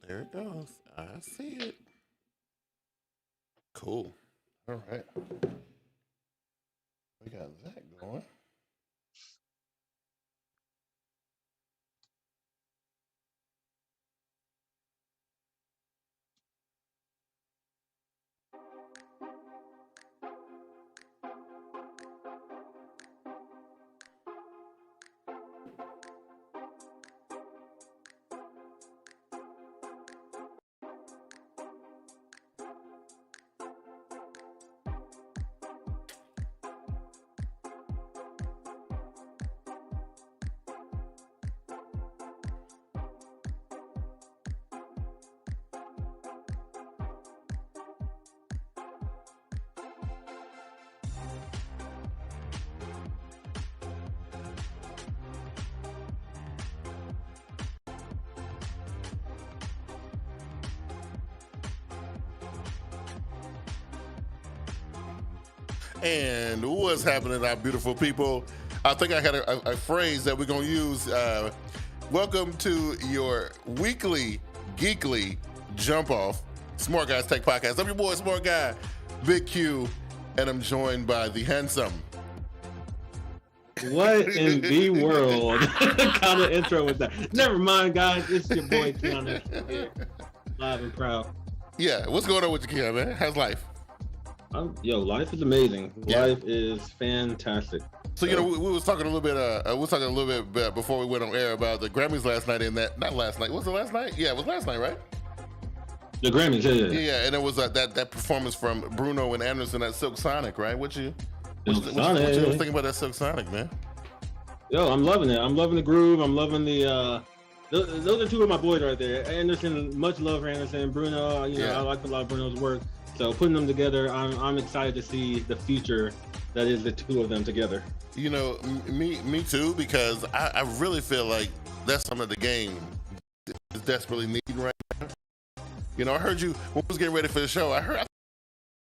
There it goes. I see it. Cool. All right. We got that going. And what's happening, our beautiful people? I think I had a phrase that we're going to use. Welcome to your weekly Geekly Jump-Off, Smart Guyz Tech Podcast. I'm your boy, Smart Guy, Big Q, and I'm joined by the handsome. What in the world kind of intro was that? Never mind, guys. It's your boy, Keyan, here, live and proud. Yeah, what's going on with you, Keyan, man? How's life? Life is amazing. Yeah. Life is fantastic. So we was talking a little bit before we went on air about the Grammys last night. Not last night. Was it last night? Yeah, it was last night, right? The Grammys, yeah. Yeah, and it was that performance from Bruno and Anderson at Silk Sonic, right? What you thinking about that Silk Sonic, man? Yo, I'm loving it. I'm loving the groove. I'm loving the. Those are two of my boys right there. Anderson, much love for Anderson. Bruno, I like a lot of Bruno's work. So putting them together, I'm excited to see the future that is the two of them together. Me too, because I really feel like that's something the game is desperately needing right now. I heard you when we was getting ready for the show. I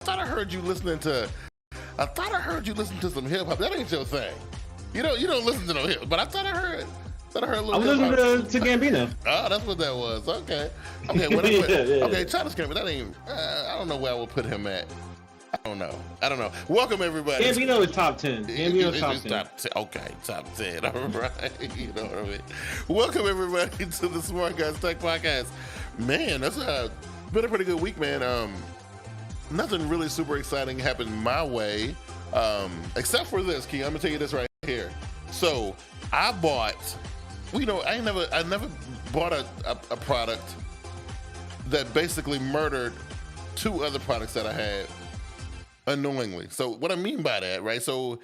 thought I heard you listening to some hip hop. That ain't your thing. You don't listen to no hip, but I thought I heard a little. I was listening to Gambino. Oh, that's what that was. Okay. Okay. Childish Gambino. That ain't. I don't know where I would put him at. I don't know. Welcome everybody. Gambino is top 10. Gambino is top 10. Top 10. Okay, top 10. All right. You know what I mean. Welcome everybody to the Smart Guyz Tech Podcast. Man, that's been a pretty good week, man. Nothing really super exciting happened my way, except for this. Key, I'm gonna tell you this right here. So I bought. I never bought a product that basically murdered two other products that I had unknowingly. So what I mean by that, right? So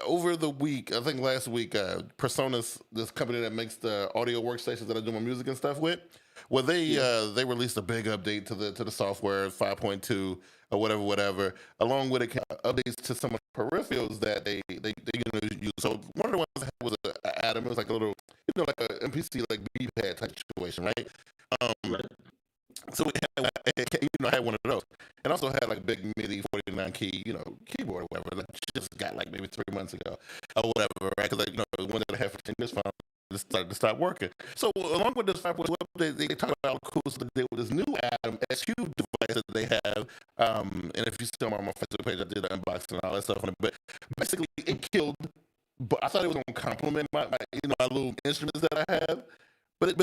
over the week, I think last week, Personas, this company that makes the audio workstations that I do my music and stuff with, well, they released a big update to the software 5.2 or whatever. Along with it, updates to some of the peripherals that they use. So one of the ones I had was an Atom. It was like a little, like an MPC like B-pad type situation, right? Right. So I had one of those, and also had like a big MIDI 49 key, keyboard or whatever. That I just got like maybe 3 months ago or whatever, right? Because the one that I had for 10 years finally started to stop working. So along with this 5.2 update, they talk about how cool stuff they did with this new Atom SU device that they have. And if you still on my Facebook page, I did an unboxing and all that stuff on it. But basically, it killed. But I thought it was going to complement my little instruments that I have. But it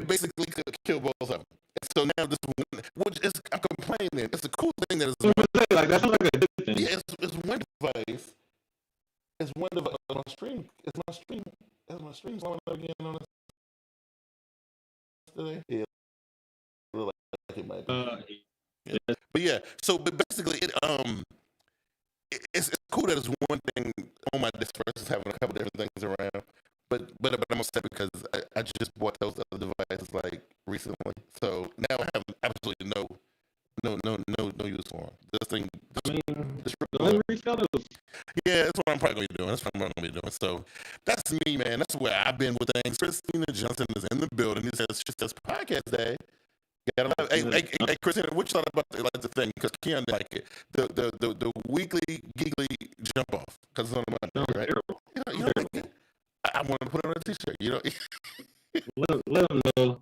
basically could kill both of them. And so now this one, I'm complaining. It's a cool thing that it's like that sounds like a good thing. Yeah, it's one device. It's one device. My stream. Is my stream slowing up again on this today? Yeah, it looks like it might be. Yeah. But yeah, but basically it's cool that it's one thing on my desk versus having a couple different things around. But I'm upset because I just bought those other devices like recently, so now I have absolutely no use for them. This thing, yeah, that's what I'm probably gonna be doing. So that's me, man. That's where I've been with things. Christina Johnson is in the building. He says she says podcast day. Hey, Christina, what you thought about the thing? Because Keyan didn't like it. The weekly Geekly Jump-Off because it's on Monday, right? You don't like it. I want to put it on a t-shirt, Let them know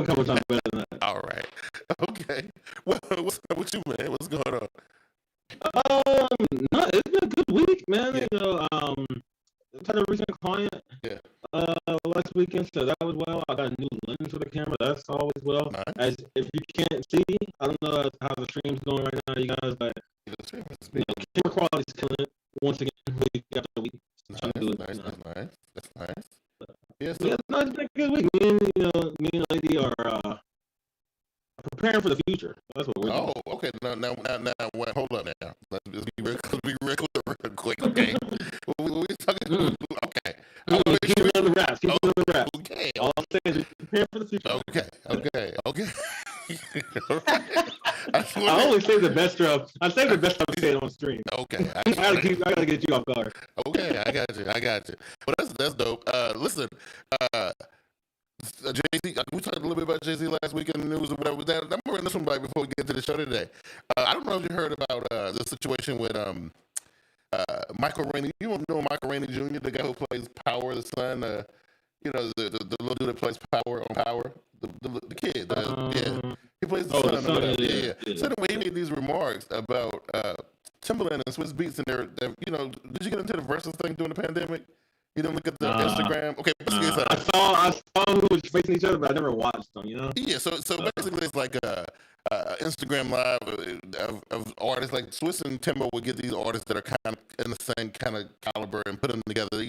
don't come with something better than that. All right. Okay. Well, what's up with you, man? What's going on? No, it's been a good week, man. Yeah. You know, had a recent client. Yeah. Last weekend, so that was well. I got a new lens for the camera. That's always well. Nice. As if you can't see, I don't know how the stream's going right now, you guys, but camera quality's killing it once again, week after week. That's nice. Yeah, so it's been a good week. Me and Lady are preparing for the future. That's what we're doing. Oh, okay. Now, wait, hold up now. Let's be real quick. Okay. we talking. Okay. Keep it on the wraps. Keep it on the wraps. Okay. All I'm saying is prepare for the future. Okay. I always say the best stuff. I say the best stuff to say it on stream. Okay. I gotta get you off guard. Okay, I got you. Well, that's dope. Listen, Jay-Z, we talked a little bit about Jay-Z last week in the news or whatever. I'm going to run this one back before we get to the show today. I don't know if you heard about the situation with Michael Rainey. You don't know Michael Rainey Jr., the guy who plays Power, the son, the little dude that plays Power on Power, the kid. Yeah, he plays the son. Yeah. So anyway, he made these remarks about Timberland and Swiss Beats, and they're did you get into the versus thing during the pandemic? You didn't look at the Instagram? Okay, I saw who was facing each other, but I never watched them, Yeah, so basically it's like a Instagram live of artists. Like Swiss and Timbo would get these artists that are kind of in the same kind of caliber and put them together.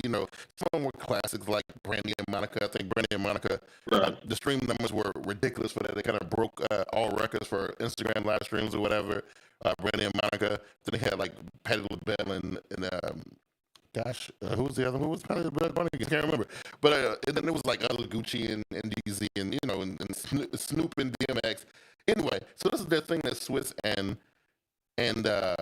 Some were classics like Brandy and Monica. I think Brandy and Monica, the stream numbers were ridiculous for that. They kind of broke all records for Instagram live streams or whatever. Brandy and Monica. Then they had like Patti LaBelle and who was the other one? Who was Patti LaBelle? I can't remember. But and then it was like other Gucci and DZ and and Snoop and DMX. Anyway, so this is their thing that Swiss and Timbo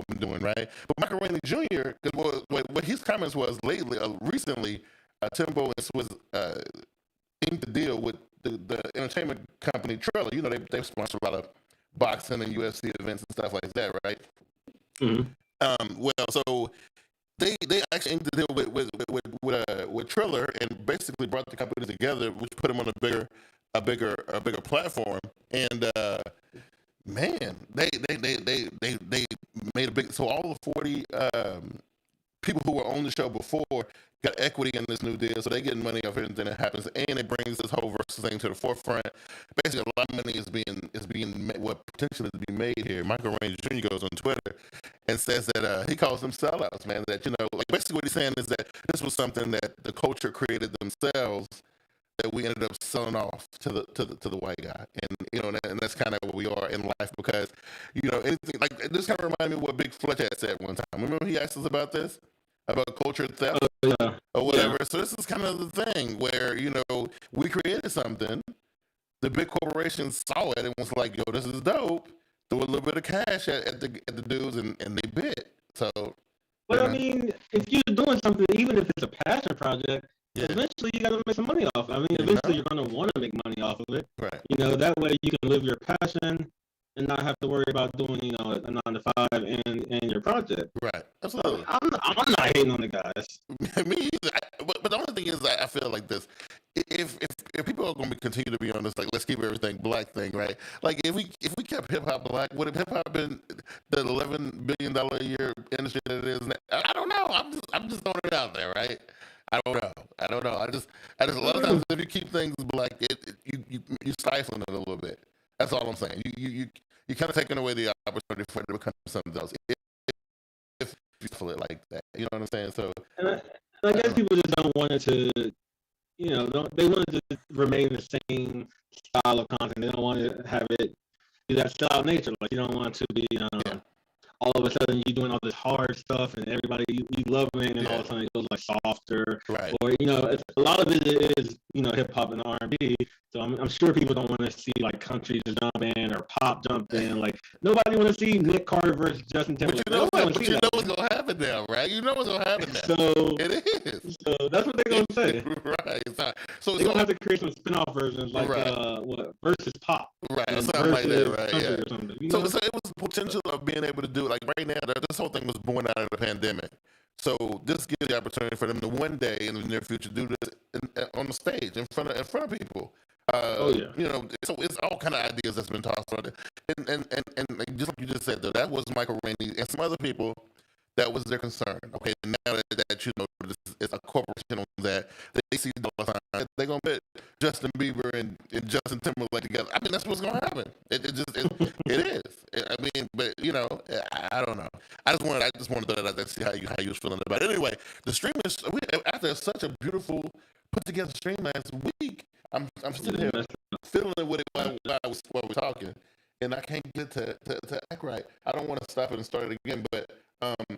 been doing, right? But Michael Rainey Jr. Because what his comments was recently, Timbo and Swiss inked the deal with the entertainment company Triller. They sponsor a lot of boxing and UFC events and stuff like that, right? Mm-hmm. So they actually inked the deal with Triller and basically brought the company together, which put them on a bigger platform. And man, they made a big. So all the 40 people who were on the show before got equity in this new deal, so they getting money off everything that happens, and it brings this whole versus thing to the forefront. Basically, a lot of money is being potentially to be made here. Michael Rainey Jr. goes on Twitter and says that he calls them sellouts, man. That basically what he's saying is that this was something that the culture created themselves, that we ended up selling off to the white guy, and that's kind of where we are in life, because anything like this kind of reminded me of what Big Fletch had said one time. Remember he asked us about this, about culture theft or whatever. So this is kind of the thing where we created something, the big corporations saw it and was like, yo, this is dope. Threw a little bit of cash at the dudes and they bit. So, but I mean, if you're doing something, even if it's a passion project. Yeah. Eventually, you got to make some money off. Eventually, you're going to want to make money off of it. Right. That way you can live your passion and not have to worry about doing, a 9 to 5 and your project. Right. Absolutely. So I'm not hating on the guys. Me either. But the only thing is, I feel like this. If people are going to continue to be on this, like, let's keep everything black thing, right? Like, if we kept hip hop black, would hip hop been the $11 billion a year industry that it is now? I don't know. I'm just throwing it out there, right? I don't know. I just a lot of times if you keep things black, you stifling it a little bit. That's all I'm saying. You kind of taking away the opportunity for it to become something else if you feel it like that. You know what I'm saying? So, and I guess people just don't want it to, they want it to remain the same style of content. They don't want to have it be that style nature. Like, you don't want it to be. All of a sudden you're doing all this hard stuff and everybody you love it, and all of a sudden it goes like softer, right? Or a lot of it is hip hop and R&B. So I'm sure people don't want to see like country jump in or pop jump in. Like nobody want to see Nick Carter versus Justin Timberlake. But you know what's gonna happen now, right? You know what's gonna happen now. So it is. So that's what they're gonna say, right? So they're gonna have to create some spin-off versions like versus pop, right? Something like that, right? Yeah. Or something, so it was potential of being able to do like right now. This whole thing was born out of the pandemic. So this gives the opportunity for them to one day in the near future do this on the stage in front of people. So it's all kind of ideas that's been tossed around. And like, just like you just said, though, that was Michael Rainey and some other people. That was their concern. Okay, now that you know this is a corporation that they see dollar signs, they're gonna put Justin Bieber and Justin Timberlake together. I mean, that's what's gonna happen. It is. I mean, but I don't know. I just wanted to throw that out there, see how you was feeling about it. Anyway, the stream is after such a beautiful put together stream last week. I'm sitting here feeling it with it while we're talking, and I can't get to act right. I don't want to stop it and start it again, but.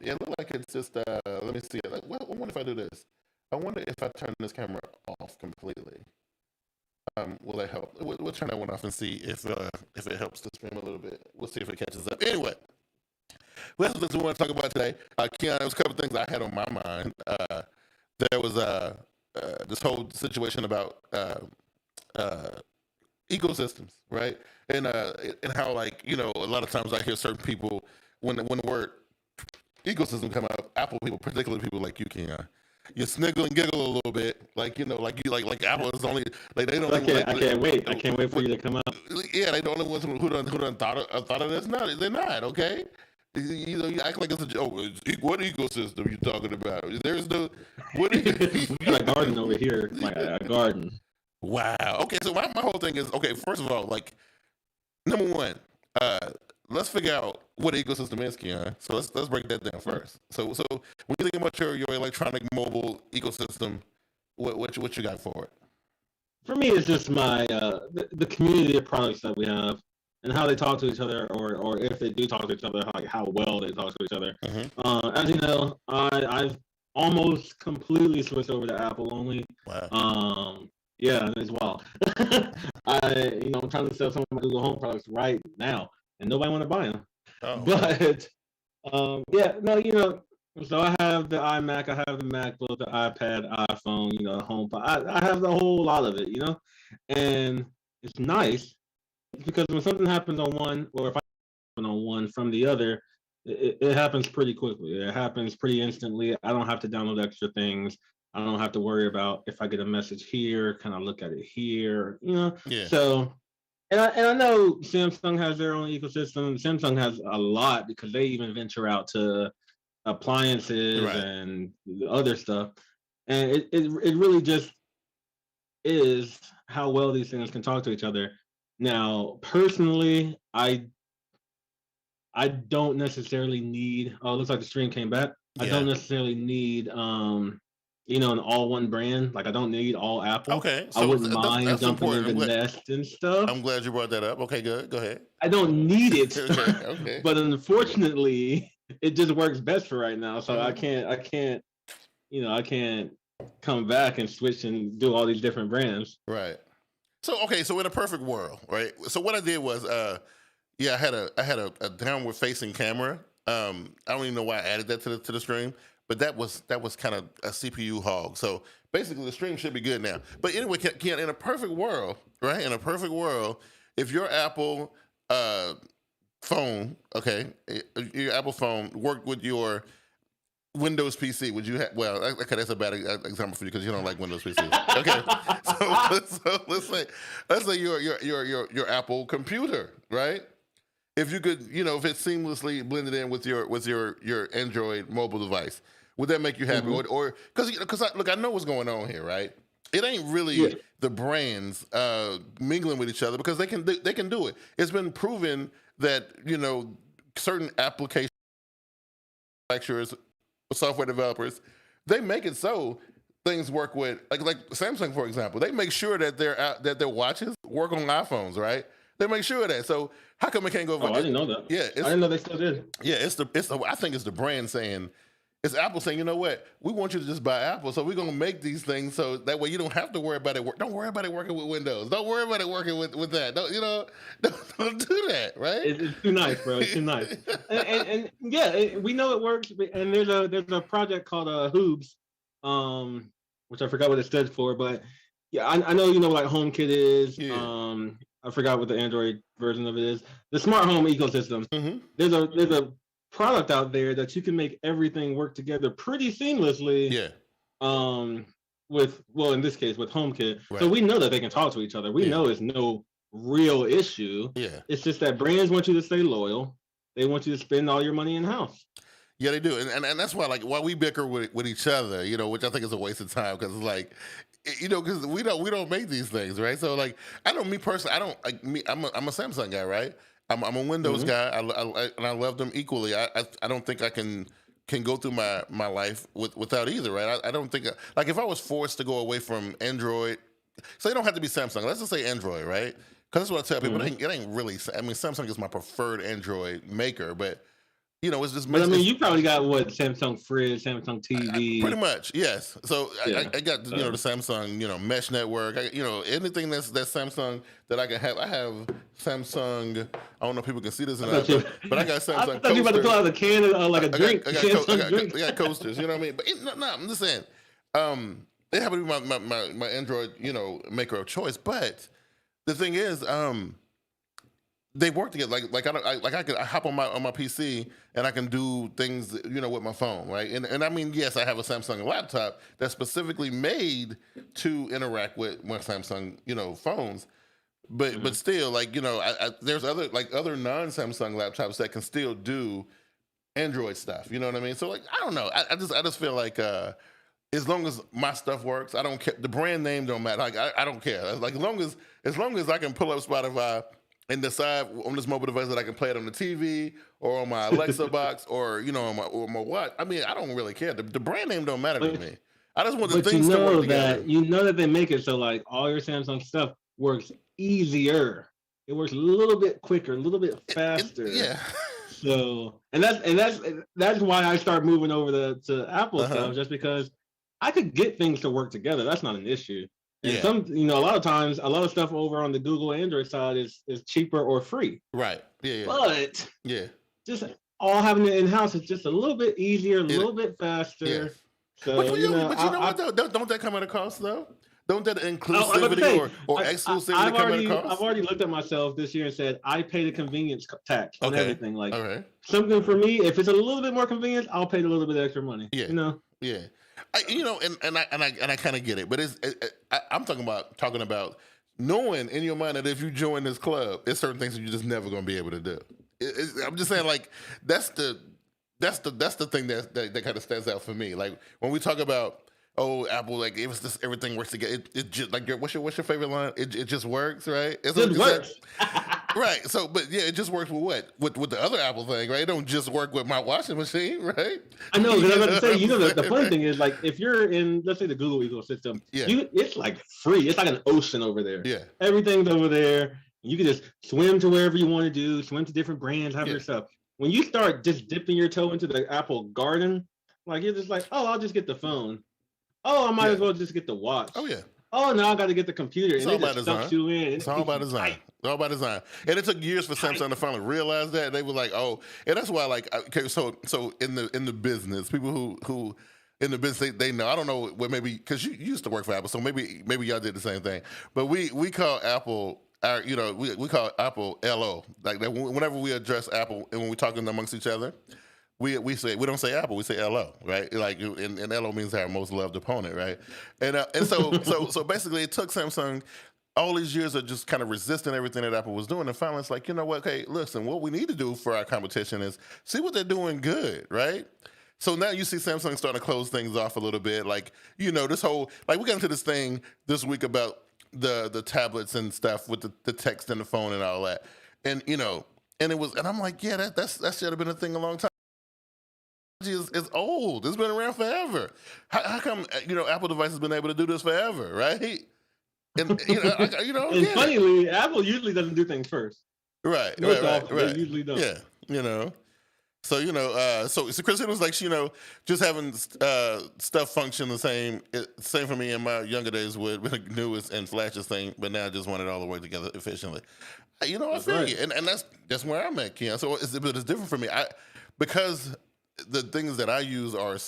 It looked like it's just, let me see it. Like, I wonder if I do this. I wonder if I turn this camera off completely. Will that help? We'll turn that one off and see if it helps the stream a little bit. We'll see if it catches up. Anyway, well, that's what we want to talk about today. Keyan, there was a couple of things I had on my mind. There was this whole situation about ecosystems, right? And how, like, a lot of times I hear certain people, when the word ecosystem come out, Apple people, particularly people like you, Keyan, you sniggle and giggle a little bit, like Apple is only like they don't. I can't wait for you to come out. Yeah, they the only ones who done thought of this. No, they're not. Okay, you act like it's a joke. What ecosystem you talking about? There's no what. We got a garden over here, like a garden. Wow. Okay, so my whole thing is First of all, like, number one, let's figure out what an ecosystem is, Keyan. So let's break that down first. So when you think about your electronic mobile ecosystem, what you got for it? For me, it's just my the community of products that we have and how they talk to each other, or if they do talk to each other, like how well they talk to each other. Mm-hmm. As you know, I've almost completely switched over to Apple only. Wow. Yeah, as well. I'm trying to sell some of my Google Home products right now, and nobody want to buy them. Oh. But so I have the iMac, I have the MacBook, the iPad, iPhone, the HomePod. I have the whole lot of it, and it's nice because when something happens on one, or if I happen on one from the other, it happens pretty quickly. It happens pretty instantly. I don't have to download extra things. I don't have to worry about if I get a message here, can I look at it here, Yeah. So. And I know Samsung has their own ecosystem. Samsung has a lot because they even venture out to appliances and other stuff. And it really just is how well these things can talk to each other. Now, personally, I don't necessarily need. Oh, it looks like the stream came back. Yeah. I don't necessarily need an all-one brand. Like, I don't need all Apple. Okay. So I wouldn't mind jumping into Nest and stuff. I'm glad you brought that up. Okay, good. Go ahead. I don't need it. Okay. But unfortunately, it just works best for right now. So I can't come back and switch and do all these different brands. Right. So in a perfect world, right? So what I did was, I had a downward facing camera. I don't even know why I added that to the stream. But that was kind of a CPU hog. So basically, the stream should be good now. But anyway, Keyan, in a perfect world, right? In a perfect world, if your Apple phone, your Apple phone worked with your Windows PC, would you have? Well, okay, that's a bad example for you because you don't like Windows PCs. Okay, so let's say your Apple computer, right? If you could, if it seamlessly blended in with your Android mobile device, would that make you happy? Mm-hmm. Or because I know what's going on here, right? It ain't really the brands mingling with each other because they can do it. It's been proven that certain application manufacturers, software developers, they make it so things work with like Samsung, for example. They make sure that their watches work on iPhones, right? They make sure of that. So how come it can't go? I didn't know that. Yeah, I didn't know they still did. Yeah, I think it's the brand saying, it's Apple saying, you know what? We want you to just buy Apple, so we're gonna make these things so that way you don't have to worry about it. Don't worry about it working with Windows. Don't worry about it working with that. Don't do that, right? It's too nice, bro. It's too nice. and we know it works. And there's a project called Hoobs, which I forgot what it stood for, but yeah, I know like HomeKit is. Yeah. I forgot what the Android version of it is. The smart home ecosystem. Mm-hmm. There's a product out there that you can make everything work together pretty seamlessly. Yeah. well, in this case with HomeKit. Right. So we know that they can talk to each other. We know it's no real issue. Yeah. It's just that brands want you to stay loyal. They want you to spend all your money in house. Yeah, they do, and that's why why we bicker with each other, which I think is a waste of time because it's like, because we don't make these things, right? So like, I don't, me personally, I don't like me. I'm a Samsung guy, right? I'm a Windows guy, and I love them equally. I don't think I can go through my life without either, right? I don't think like if I was forced to go away from Android, so they don't have to be Samsung. Let's just say Android, right? Because that's what I tell people. It ain't really. I mean, Samsung is my preferred Android maker, but. It's just. But I mean, you probably got what Samsung fridge, Samsung TV. Pretty much, yes. So I got the Samsung mesh network. Anything that's Samsung that I can have. I have Samsung. I don't know if people can see this or not, but I got Samsung. I thought you were about to pull out a can of like a drink. I got coasters. You know what I mean? But I'm just saying. They happen to be my Android maker of choice. But the thing is, they work together. I hop on my PC and I can do things, with my phone, right? And I mean, yes, I have a Samsung laptop that's specifically made to interact with my Samsung, phones. But still, there's other non-Samsung laptops that can still do Android stuff. You know what I mean? So I don't know. I just feel like as long as my stuff works, I don't care. The brand name don't matter. I don't care. Like as long as I can pull up Spotify and decide on this mobile device that I can play it on the TV or on my Alexa box or on my watch. I mean, I don't really care. The brand name don't matter to me. I just want the things to work together. You know that they make it so like all your Samsung stuff works easier. It works a little bit quicker, a little bit faster. Yeah. So that's why I start moving over to Apple stuff, just because I could get things to work together. That's not an issue. And a lot of times, a lot of stuff over on the Google Android side is cheaper or free. Right. Yeah. But just all having it in house is just a little bit easier, a little bit faster. Yeah. So, but you know what though? Don't that come at a cost though? Don't that inclusivity or exclusivity come at a cost? I've already looked at myself this year and said I pay the convenience tax on everything. Like something for me, if it's a little bit more convenient, I'll pay a little bit extra money. Yeah. Yeah. I kind of get it, but I'm talking about knowing in your mind that if you join this club, there's certain things that you're just never going to be able to do. I'm just saying, like that's the thing that kind of stands out for me. Like when we talk about Apple, like it was just everything works together. It just like what's your favorite line? It just works, right? It works. Right. So, but it just works with what? With the other Apple thing, right? It don't just work with my washing machine, right? I know, because I was about to say, the funny thing is, like, if you're in, let's say, the Google ecosystem, it's like free. It's like an ocean over there. Yeah. Everything's over there. You can just swim to wherever you want to do, swim to different brands, have your stuff. When you start just dipping your toe into the Apple garden, like, you're just like, I'll just get the phone. I might as well just get the watch. Oh, yeah. Now I got to get the computer. It's and all about design. You in. It's all about design. It's all about design. And it took years for Samsung to finally realize that. They were like, and that's why, like, okay, so in the business, people who in the business, they know. I don't know what maybe because you used to work for Apple, so maybe y'all did the same thing. But we call Apple we call Apple LO. Like whenever we address Apple and when we're talking amongst each other. We don't say Apple, we say LO, right? Like and LO means our most loved opponent, right? And so basically it took Samsung all these years of just kind of resisting everything that Apple was doing, and finally it's like, you know what? Okay, listen, what we need to do for our competition is see what they're doing good, right? So now you see Samsung starting to close things off a little bit, like this whole we got into this thing this week about the tablets and stuff with the text and the phone and all that, and and I'm like, that should have been a thing a long time. Is old. It's been around forever. How come Apple devices have been able to do this forever, right? And and funnily, Apple usually doesn't do things first. Right. They usually don't. Yeah. So Christine was like, just having stuff function the same. Same for me in my younger days with the newest and flashes thing, but now I just want it all to work together efficiently. I feel you, and that's where I'm at, Keyan. So it's different for me. Because the things that I use are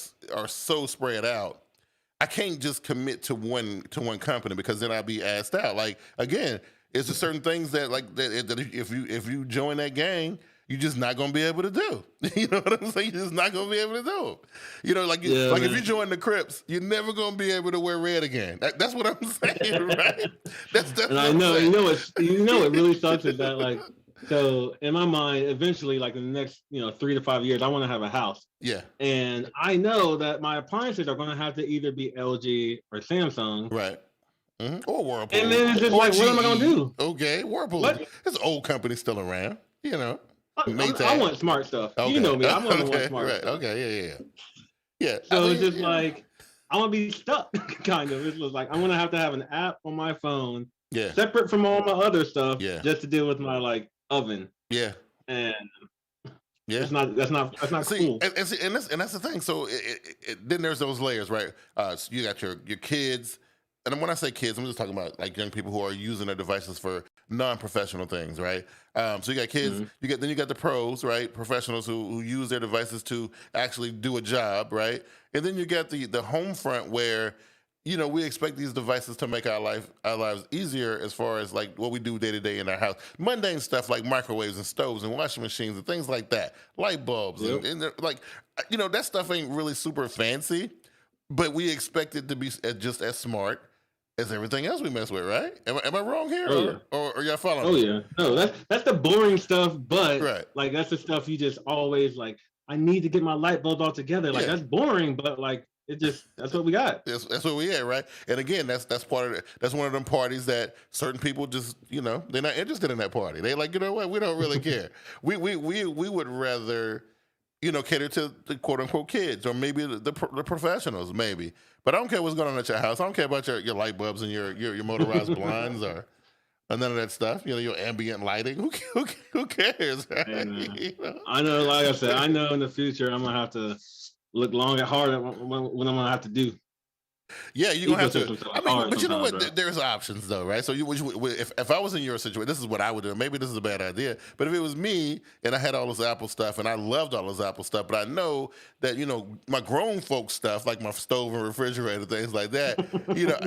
so spread out. I can't just commit to one company because then I'll be asked out. Like again, it's just certain things that if you join that gang, you're just not going to be able to do. You know what I'm saying? You're just not going to be able to do them. You know, like if you join the Crips, you're never going to be able to wear red again. That's what I'm saying, right? That's and I know, it really sucks is that like, so in my mind, eventually, like in the next, 3 to 5 years, I want to have a house. Yeah. And I know that my appliances are going to have to either be LG or Samsung. Right. Or Whirlpool. And then it's just like, what am I going to do? Okay, Whirlpool. There's an old company still around, I want smart stuff. Okay. You know me. I'm going to want smart stuff. Okay, yeah. So it's just like, I'm going to be stuck, kind of. It's just like, I'm going to have an app on my phone, separate from all my other stuff, just to deal with my, like, oven. Yeah. And that's not cool. And that's the thing. So then there's those layers, right? So you got your kids. And when I say kids, I'm just talking about like young people who are using their devices for non-professional things, right? So you got kids, then you got the pros, right? Professionals who use their devices to actually do a job, right? And then you got the home front where, we expect these devices to make our lives easier as far as like what we do day to day in our house. Mundane stuff like microwaves and stoves and washing machines and things like that, light bulbs and like, that stuff ain't really super fancy, but we expect it to be just as smart as everything else we mess with, right? Am I wrong here, or are y'all following? Oh yeah, no, that's the boring stuff, but like that's the stuff you just always like. I need to get my light bulb all together. Like that's boring, but like that's what we got. That's what we had, right? And again, that's part of it. That's one of them parties that certain people just they're not interested in that party. They like, what? We don't really care. We would rather cater to the quote unquote kids or maybe the professionals, maybe. But I don't care what's going on at your house. I don't care about your light bulbs and your motorized blinds or none of that stuff. Your ambient lighting. Who cares? Right? I know, like I said, I know in the future I'm gonna have to look long and hard at what I'm gonna have to do. Yeah, you're gonna have to. I mean, but you know what? Right? There's options though, right? So if I was in your situation, this is what I would do. Maybe this is a bad idea, but if it was me and I had all this Apple stuff and I loved all this Apple stuff, but I know that my grown folks stuff like my stove and refrigerator, things like that.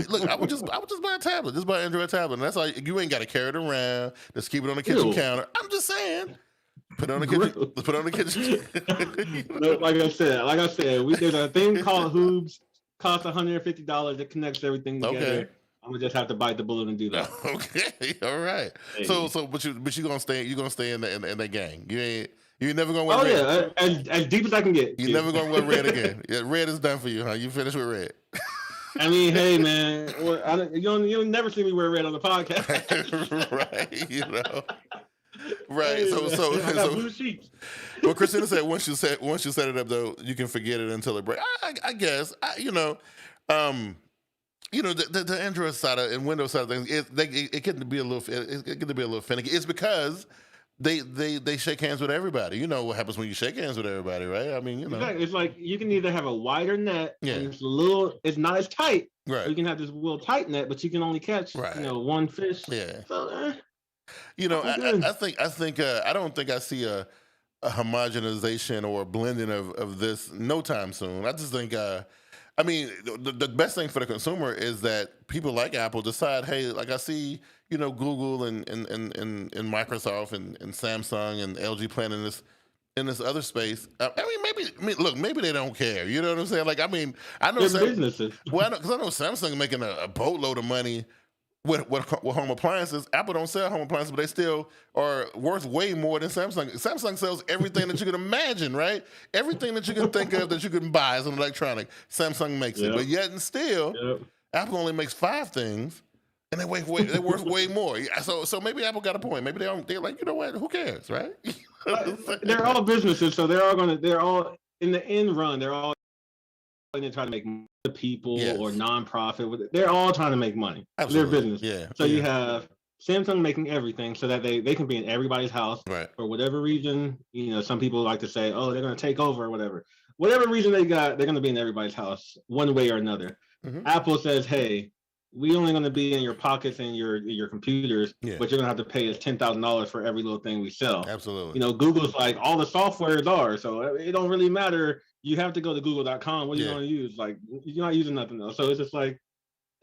Look, I would just buy a tablet, just buy an Android tablet, and that's all. You ain't got to carry it around. Just keep it on the kitchen counter. I'm just saying. Put it on the kitchen. Put it on the kitchen. Like I said, there's a thing called Hoobs. Costs $150. It connects everything together. Okay. I'm gonna just have to bite the bullet and do that. Okay, all right. Hey. So, but you gonna stay in the gang. You never gonna wear red. Oh yeah, as deep as I can get. You never gonna wear red again. Yeah, red is done for you, huh? You finished with red. I mean, hey man, you'll never see me wear red on the podcast. Right, Right. Hey, so blue sheets. Well, Christina said once you set it up though, you can forget it until it breaks. I guess the Android side and Windows side of things it can be a little finicky. It's because they shake hands with everybody. You know what happens when you shake hands with everybody, right? I mean, Exactly. It's like you can either have a wider net and it's not as tight. Right. Or you can have this little tight net, but you can only catch one fish. Yeah. So, I don't think I see a homogenization or a blending of this no time soon. I just think, the best thing for the consumer is that people like Apple decide, hey, like I see, Google and Microsoft and Samsung and LG playing in this other space. Maybe they don't care. You know what I'm saying? Like, I know businesses. Well, because I know Samsung making a boatload of money with home appliances. Apple don't sell home appliances, but they still are worth way more than Samsung. Samsung sells everything that you can imagine, right? Everything that you can think of that you can buy as an electronic, Samsung makes it. But yet and still, Apple only makes 5 things, and they're worth way more. So maybe Apple got a point. Maybe they're like, you know what? Who cares, right? They're all businesses, so they're all in the end run. They're all going to try to make people or nonprofit. They're all trying to make money. Absolutely. They're business. So you have Samsung making everything so that they can be in everybody's house for whatever reason. Some people like to say, oh, they're going to take over or whatever. Whatever reason they're going to be in everybody's house one way or another. Mm-hmm. Apple says, hey, we only going to be in your pockets and your computers, but you're going to have to pay us $10,000 for every little thing we sell. Absolutely. Google's like, all the softwares are, so it don't really matter. You have to go to google.com. What are you going to use? Like, you're not using nothing else. So it's just like,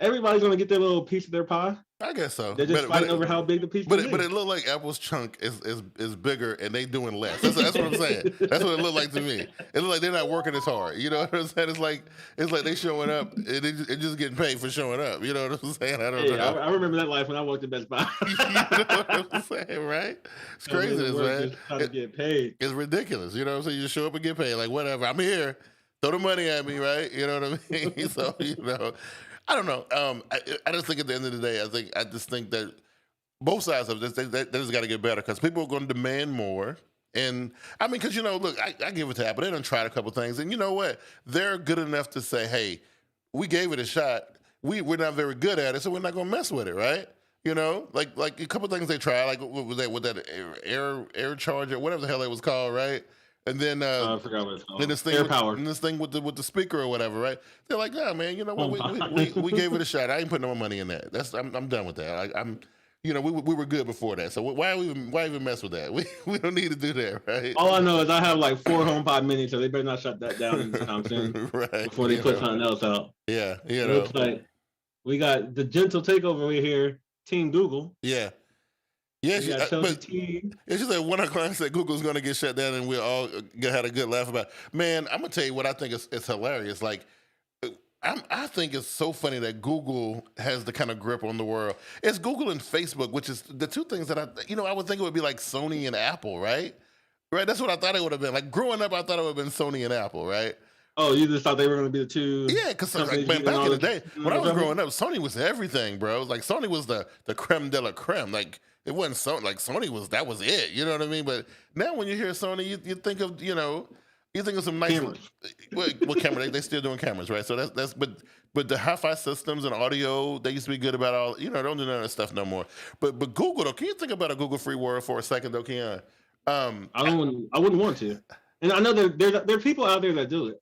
everybody's gonna get their little piece of their pie. I guess so. They're just fighting over how big the piece is. But it looked like Apple's chunk is bigger and they doing less. That's what I'm saying. That's what it looked like to me. It looked like they're not working as hard. You know what I'm saying? It's like they showing up and they just getting paid for showing up. You know what I'm saying? I don't know. I remember that life when I worked at Best Buy. You know what I'm saying, right? It's craziness, man. Trying to get paid. It's ridiculous. You know what I'm saying? You just show up and get paid. Like, whatever. I'm here. Throw the money at me, right? You know what I mean? So, I don't know. I just think at the end of the day, I just think that both sides of this, they just got to get better because people are going to demand more. And I mean, because, look, I give it to Apple. They done tried a couple things. And you know what? They're good enough to say, hey, we gave it a shot. We're not very good at it, so we're not going to mess with it, right? Like a couple things they tried, like what was that with that air charger, whatever the hell it was called, right? And then I forgot what it's called. Then this thing with the speaker or whatever, right? They're like, yeah, man, you know what? We gave it a shot. I ain't putting no more money in that. I'm done with that. We were good before that. So why even mess with that? We don't need to do that, right? All I know is I have like 4 HomePod minis, so they better not shut that down anytime soon. Right. Before they put something else out. Yeah, It looks like we got the gentle takeover over here, Team Google. Yeah. Yeah, she said one of her clients said Google's going to get shut down, and we all had a good laugh about it. Man, I'm going to tell you what I think is hilarious. Like, I think it's so funny that Google has the kind of grip on the world. It's Google and Facebook, which is the two things that I would think it would be like Sony and Apple, right? Right? That's what I thought it would have been. Like, growing up, I thought it would have been Sony and Apple, right? Oh, you just thought they were going to be the two? Yeah, because back in the day, when I was growing up, Sony was everything, bro. Like, Sony was the creme de la creme. Like, it wasn't Sony. Like, Sony was it. You know what I mean? But now when you hear Sony, you think of, you think of some nice cameras. Well, camera. They still doing cameras, right? So that's but the hi-fi systems and audio, they used to be good about all. Don't do none of that stuff no more. But Google though, can you think about a Google free world for a second though, Keyan? I wouldn't want to. And I know there are people out there that do it.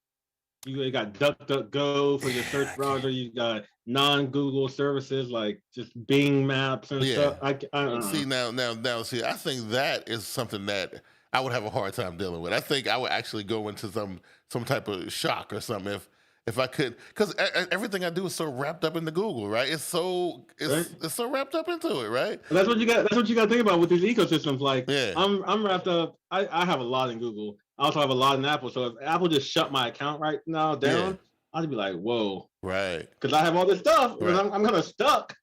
You got DuckDuckGo for your search browser. You got non-Google services like just Bing Maps and stuff. I see now. See, I think that is something that I would have a hard time dealing with. I think I would actually go into some type of shock or something if I could, because everything I do is so wrapped up into Google, right? It's so wrapped up into it, right? That's what you got. That's what you got to think about with these ecosystems. Like, I'm wrapped up. I have a lot in Google. I also have a lot in Apple. So if Apple just shut my account right now down, I'd be like, whoa, right? Because I have all this stuff. Right. I'm kind of stuck.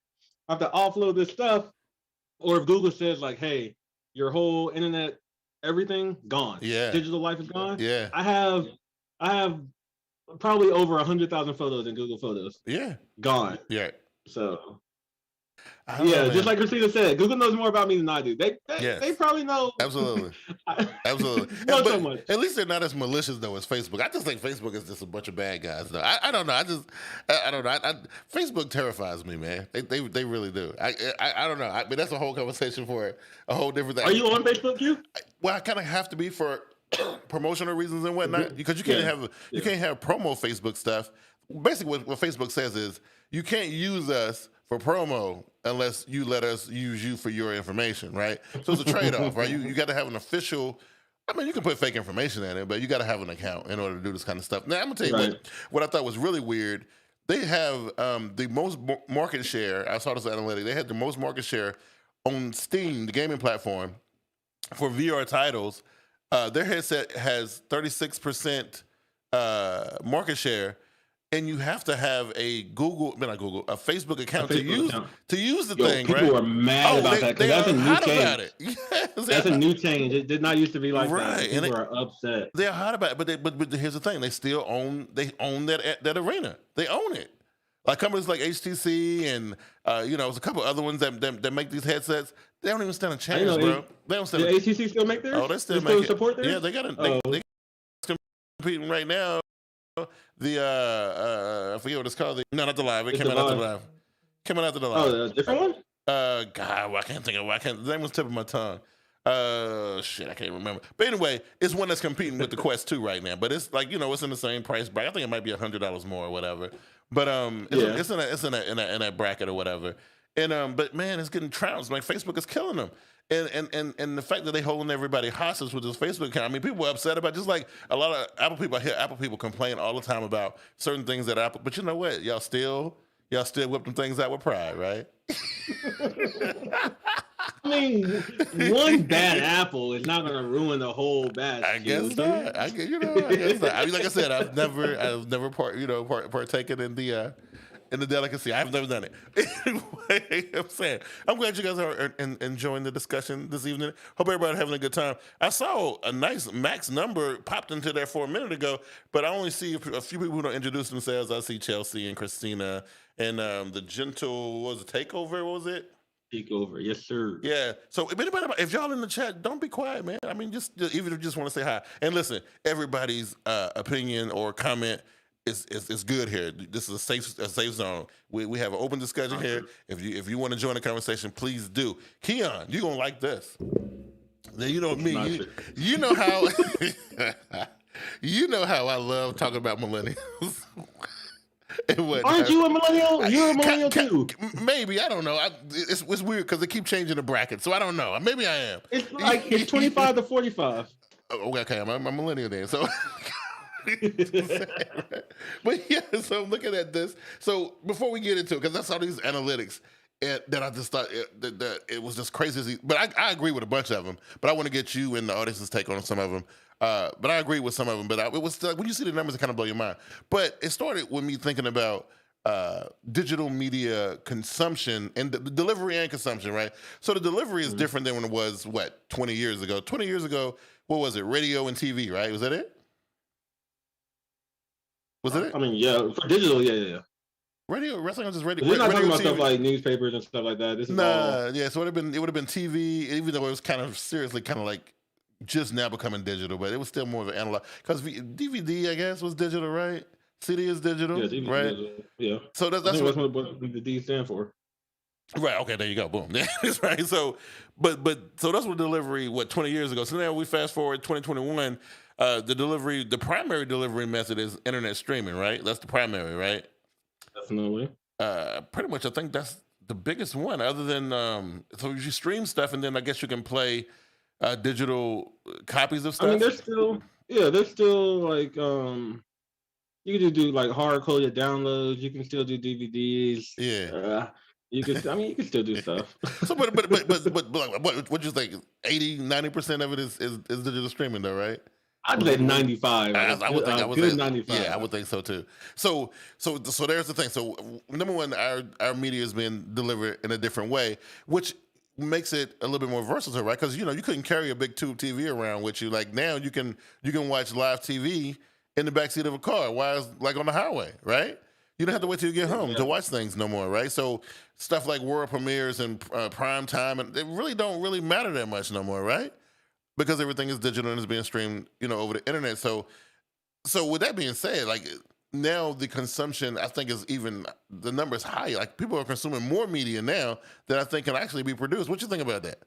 I have to offload this stuff. Or if Google says like, hey, your whole internet, everything gone. Yeah, digital life is gone. Yeah, I have probably over 100,000 photos in Google Photos. Yeah, gone. Yeah. So. Yeah, just like Christina said, Google knows more about me than I do. They probably know. Absolutely. Absolutely. Not so much. At least they're not as malicious though as Facebook. I just think Facebook is just a bunch of bad guys though. I don't know. I don't know. Facebook terrifies me, man. They really do. I don't know. But that's a whole conversation for a whole different thing. Are you on Facebook, Q? Well, I kind of have to be for promotional reasons and whatnot, because you can't have promo Facebook stuff. Basically, what Facebook says is you can't use us for promo unless you let us use you for your information, right? So it's a trade-off, right? You got to have an official. I mean, you can put fake information in it, but you got to have an account in order to do this kind of stuff. Now, I'm gonna tell you what I thought was really weird. They have the most market share. I saw this analytic. They had the most market share on Steam, the gaming platform, for VR titles. Their headset has 36% market share. And you have to have a Facebook account to use the thing, people right? People are mad about that because that's a new change. Yes, that's a new change. It did not used to be like right. that. People are upset. They're hot about it, but here's the thing: they still own that arena. They own it. Like companies like HTC and there's a couple other ones that make these headsets. They don't even stand a chance, bro. They don't stand. HTC still make theirs? Oh, they still support theirs? Yeah, they got they competing right now. I forget what it's called. Not the live. It came out after the live. Coming after the live. Oh, the different one? God, I can't think of it. The name was tip of my tongue. Shit, I can't remember. But anyway, it's one that's competing with the Quest 2 right now. But it's like it's in the same price bracket. I think it might be $100 more or whatever. But it's in that bracket or whatever. And but man, it's getting trounced. Like Facebook is killing them. And the fact that they holding everybody hostage with this Facebook account. I mean, people are upset about it. Just like a lot of Apple people. I hear Apple people complain all the time about certain things that Apple. But you know what? Y'all still y'all still whip them things out with pride, right? I mean, one bad apple is not going to ruin the whole batch. I guess not. I guess not. I mean, like I said, I've never partaken in the delicacy. I've never done it. Anyway, I'm saying, I'm glad you guys are enjoying the discussion this evening. Hope everybody's having a good time. I saw a nice max number popped into there for a minute ago, but I only see a few people who don't introduce themselves. I see Chelsea and Christina and the gentle, what was it, Takeover? What was it? Takeover, yes, sir. Yeah. So if y'all in the chat, don't be quiet, man. I mean, just even if you just want to say hi. And listen, everybody's opinion or comment is good here. This is a safe zone. We have an open discussion here. If you want to join the conversation, please do. Keyan, you're gonna like this. Now you know me. You know how you know how I love talking about millennials. Aren't you a millennial? You're a millennial too. Maybe, I don't know. It's weird because they keep changing the bracket, so I don't know. Maybe I am. It's like it's 25 to 45. Oh, okay, I'm a millennial then. So, but yeah. So looking at this. So before we get into it, because I saw these analytics that I just thought that it was just crazy. But I agree with a bunch of them. But I want to get you and the audience's take on some of them. But I agree with some of them. But it was like, when you see the numbers, it kind of blow your mind. But it started with me thinking about digital media consumption and the delivery and consumption, right? So the delivery is different than when it was, 20 years ago? 20 years ago, what was it? Radio and TV, right? Was that it? Was it? I mean, yeah, for digital, yeah. Radio, wrestling was just radio. We're not talking about stuff like newspapers and stuff like that. This is all... yeah. So it would have been TV, even though it was kind of seriously kind of like just now becoming digital, but it was still more of an analog. Because DVD, I guess, was digital, right? CD is digital, yeah, DVD right? Digital. Yeah. So that's what the D stand for. Right. Okay. There you go. Boom. That's right. So, so that's what delivery. 20 years ago. So now we fast forward 2021. The primary delivery method is internet streaming, right? That's the primary, right? Definitely. Pretty much, I think that's the biggest one. Other than so you stream stuff, and then I guess you can play digital copies of stuff. I mean, there's still like you can do like hard coded downloads. You can still do DVDs. Yeah. You can still do stuff. So, but what you think? 80-90% of it is digital streaming, though, right? I'd say 95. I would think good 95. Yeah, I would think so too. So there's the thing. So number one, our media is being delivered in a different way, which makes it a little bit more versatile, right? Because you couldn't carry a big tube TV around with you. Like now, you can watch live TV in the backseat of a car, while like on the highway, right? You don't have to wait till you get home to watch things no more, right? So stuff like world premieres and prime time, and they don't really matter that much no more, right? Because everything is digital and is being streamed, over the internet. So with that being said, like now the consumption, I think the number is high. Like people are consuming more media now that I think can actually be produced. What you think about that?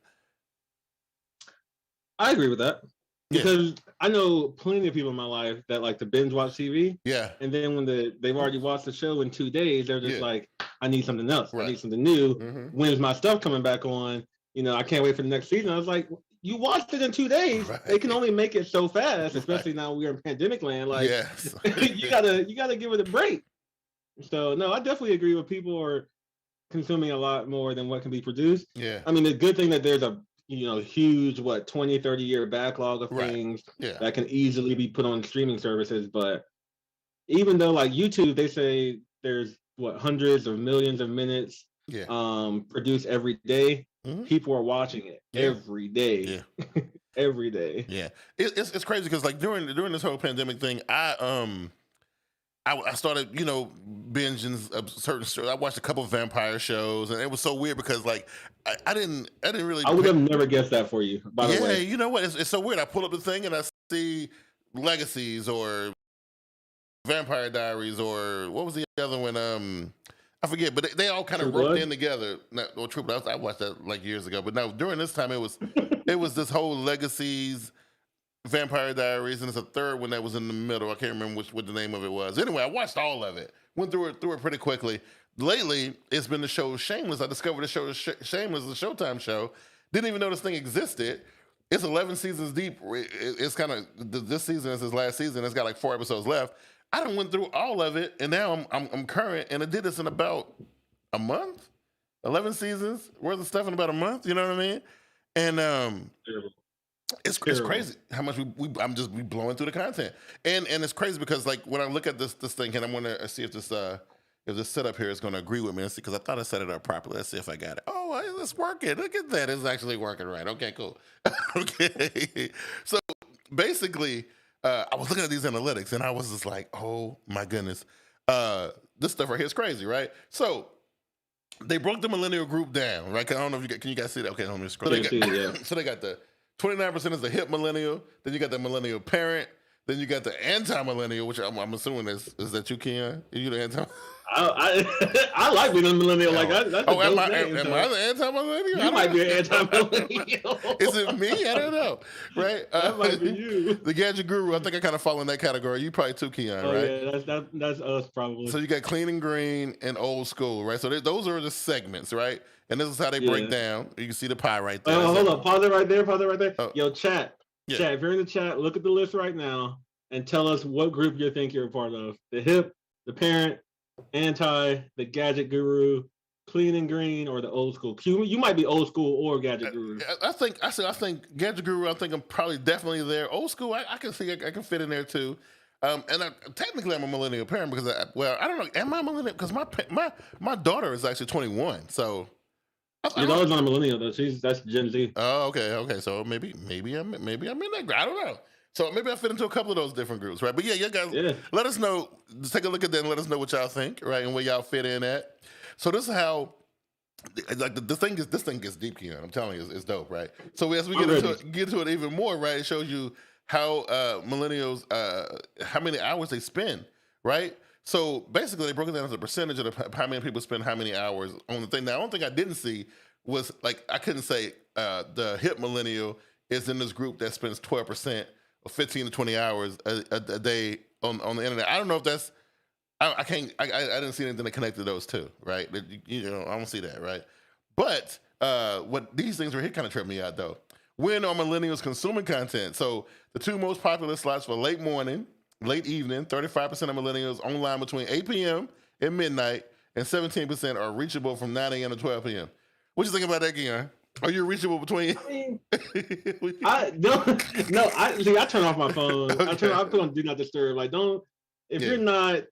I agree with that. Because I know plenty of people in my life that like to binge watch TV. Yeah. And then when they've already watched the show in 2 days, they're just like, I need something else. Right. I need something new. Mm-hmm. When's my stuff coming back on? I can't wait for the next season. I was like, you watched it in 2 days. Right. They can only make it so fast, especially now we're in pandemic land. Like, yes. you gotta give it a break. So no, I definitely agree with people are consuming a lot more than what can be produced. Yeah. I mean, the good thing that there's a huge 20, 30 year backlog of things that can easily be put on streaming services. But even though like YouTube, they say there's hundreds of millions of minutes produced every day. Mm-hmm. People are watching it every day. Yeah. Every day. Yeah. It's crazy because like during this whole pandemic thing, I started, binging certain shows. I watched a couple of vampire shows, and it was so weird because like I didn't really. I would have never guessed that for you. By the way, you know what? It's so weird. I pull up the thing and I see Legacies or Vampire Diaries or what was the other one? I forget, but they all kind of roped in together. True Blood. I watched that like years ago, but no, during this time it was this whole Legacies, Vampire Diaries, and it's a third one that was in the middle. I can't remember what the name of it was. Anyway, I watched all of it. Went through it pretty quickly. Lately, it's been the show Shameless. I discovered the show Shameless, the Showtime show. Didn't even know this thing existed. It's 11 seasons deep. It's kind of this season is his last season. It's got like 4 episodes left. I done went through all of it, and now I'm current, and I did this in about a month, 11 seasons worth of stuff in about a month. You know what I mean? And it's crazy how much we blowing through the content, and it's crazy because like when I look at this thing, and I want to see if this setup here is going to agree with me, because I thought I set it up properly. Let's see if I got it. Oh, it's working. Look at that. It's actually working right. Okay, cool. Okay. So basically, I was looking at these analytics and I was just like, oh my goodness. This stuff right here is crazy, right? So they broke the millennial group down, right? I don't know if can you guys see that? Okay, let me scroll. So they got the 29% is the hip millennial. Then you got the millennial parent. Then you got the anti-millennial, which I'm assuming is that you, Keyan? Are you the anti? I like being a millennial. Like that's am I the anti-millennial? You might be an anti-millennial. Is it me? I don't know. Right? That might be you. The gadget guru. I think I kind of fall in that category. You probably too, Keyan, right? Yeah, that's us probably. So you got clean and green and old school, right? So those are the segments, right? And this is how they break down. You can see the pie right there. Hold on. Pause it right there. Oh. Yo, chat. Yeah. Chat, if you're in the chat, look at the list right now and tell us what group you think you're a part of. The hip, the parent, anti, the gadget guru, clean and green, or the old school. You might be old school or gadget guru. I think gadget guru. I think I'm probably definitely there. Old school, I can see I can fit in there too. Technically I'm a millennial parent because I don't know. Am I millennial? Because my daughter is actually 21, so. Your daughter's not a millennial though. That's Gen Z. Oh, okay. So maybe I'm in that group. I don't know. So maybe I fit into a couple of those different groups, right? But yeah, you guys, let us know. Just take a look at that and let us know what y'all think, right, and where y'all fit in at. So this is how, like, this thing gets deep, Keyan. I'm telling you, it's dope, right? So as we get into it even more, right, it shows you how millennials, how many hours they spend, right? So basically, they broke it down as a percentage of how many people spend how many hours on the thing. Now, the only thing I didn't see was, like, I couldn't say the hip millennial is in this group that spends 12% or 15 to 20 hours a day on the internet. I don't know if that's, I didn't see anything that connected those two, right? I don't see that, right? But what these things right here kind of trip me out, though. When are millennials consuming content? So the two most popular slots for late morning, late evening, 35% of millennials online between 8 p.m. and midnight, and 17% are reachable from 9 a.m. to 12 p.m. What you think about that, Keyan? Are you reachable between? I turn off my phone. Okay. I put on do not disturb. Like, if you're not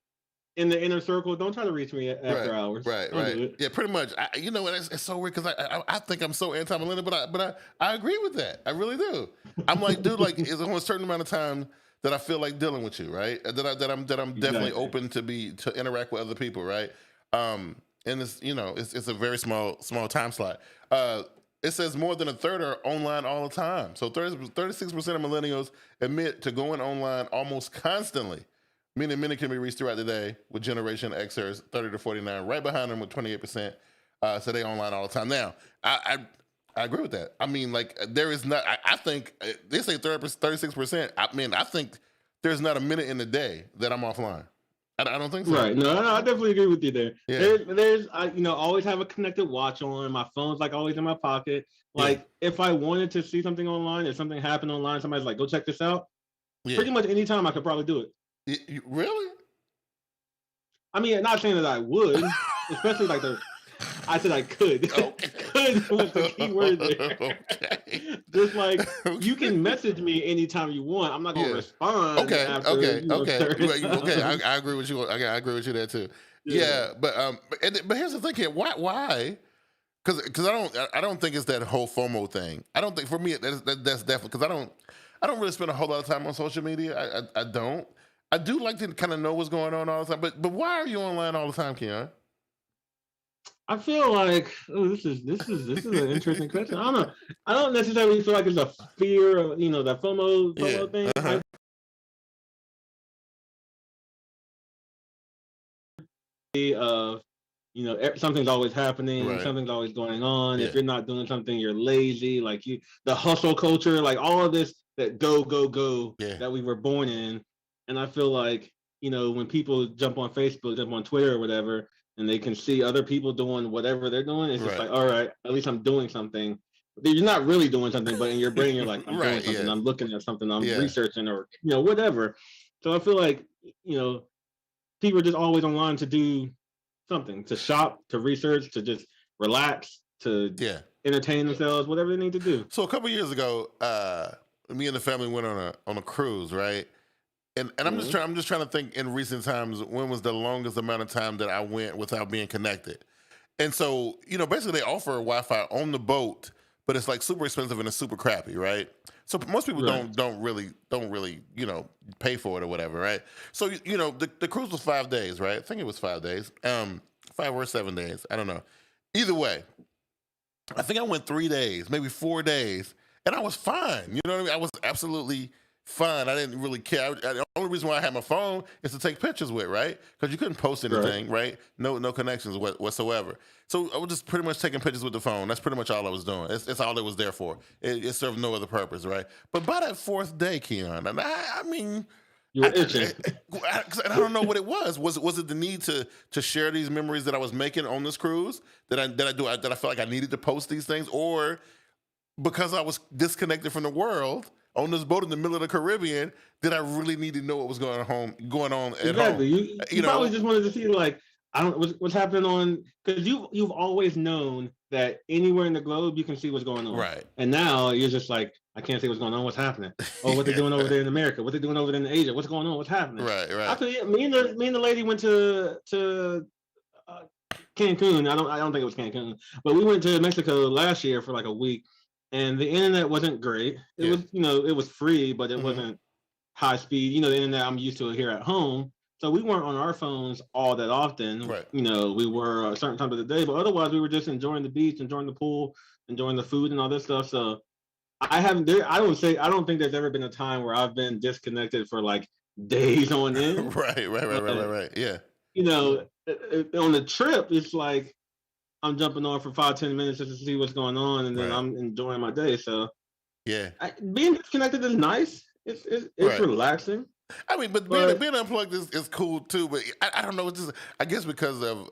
in the inner circle, don't try to reach me after hours. Right. Yeah, pretty much. It's so weird because I think I'm so anti-millennial, but I agree with that. I really do. I'm like, dude, like, is on a certain amount of time that I feel like dealing with you, right? That I'm definitely open to interact with other people, right? And it's a very small time slot. It says more than a third are online all the time. So 36% of millennials admit to going online almost constantly, meaning many can be reached throughout the day, with Generation Xers 30 to 49 right behind them with 28%. So they online all the time. Now, I agree with that. I mean, like, there is not, I think, they say 36%. I mean, I think there's not a minute in the day that I'm offline. I don't think so. Right. No, I definitely agree with you there. Yeah. There's always have a connected watch on. My phone's like always in my pocket. Like, if I wanted to see something online, if something happened online, somebody's like, go check this out. Yeah. Pretty much any time I could probably do it. Really? I mean, not saying that I would, especially like I said I could. Okay. Could was the key word there. Okay. Just like, you can message me anytime you want. I'm not going to respond. Okay. I agree with you. I agree with you there too. Yeah, but here's the thing here. Why? Because I don't think it's that whole FOMO thing. I don't think, for me, that's definitely, because I don't really spend a whole lot of time on social media. I don't. I do like to kind of know what's going on all the time. But why are you online all the time, Keyan? I feel like this is an interesting question. I don't know. I don't necessarily feel like it's a fear of the FOMO thing. Uh-huh. Something's always happening. Right. Something's always going on. Yeah. If you're not doing something, you're lazy. Like the hustle culture, like all of this that go that we were born in. And I feel like when people jump on Facebook, jump on Twitter or whatever, and they can see other people doing whatever they're doing, it's just like, all right, at least I'm doing something. You're not really doing something, but in your brain, you're like, I'm doing something. I'm looking at something. I'm researching or, whatever. So I feel like, people are just always online to do something, to shop, to research, to just relax, to entertain themselves, whatever they need to do. So a couple years ago, me and the family went on a cruise, right? And I'm just trying to think in recent times, when was the longest amount of time that I went without being connected? And so, basically they offer Wi-Fi on the boat, but it's like super expensive and it's super crappy, right? So most people don't really, pay for it or whatever, right? So, the cruise was 5 days, right? I think it was 5 days, 5 or 7 days. I don't know. Either way, I think I went 3 days, maybe 4 days, and I was fine. You know what I mean? I was absolutely fine. I didn't really care. The only reason why I had my phone is to take pictures with, right? Because you couldn't post anything, right? No connections whatsoever. So I was just pretty much taking pictures with the phone. That's pretty much all I was doing. It's all it was there for. It served no other purpose, right? But by that 4th day, Keyan, and I mean, you were itching. I don't know what it was. Was it the need to share these memories that I was making on this cruise that I felt like I needed to post these things, or because I was disconnected from the world on this boat in the middle of the Caribbean, did I really need to know what was going on at home? You probably just wanted to see what's happening on, because you've always known that anywhere in the globe you can see what's going on. Right. And now you're just like, I can't see what's going on. What's happening? Oh, what they're doing over there in America? What they're doing over there in Asia? What's going on? What's happening? Right. Me and the lady went to Cancun. I don't think it was Cancun, but we went to Mexico last year for like a week. And the internet wasn't great. It was, it was free, but it wasn't high speed. The internet I'm used to here at home. So we weren't on our phones all that often. Right. We were a certain time of the day, but otherwise we were just enjoying the beach, enjoying the pool, enjoying the food and all this stuff. So I don't think there's ever been a time where I've been disconnected for like days on end. Right. Yeah. On the trip, it's like I'm jumping on for 5-10 minutes just to see what's going on, and then I'm enjoying my day. So, being disconnected is nice. It's relaxing. I mean, but being unplugged is cool too. But I don't know. It's just, I guess because of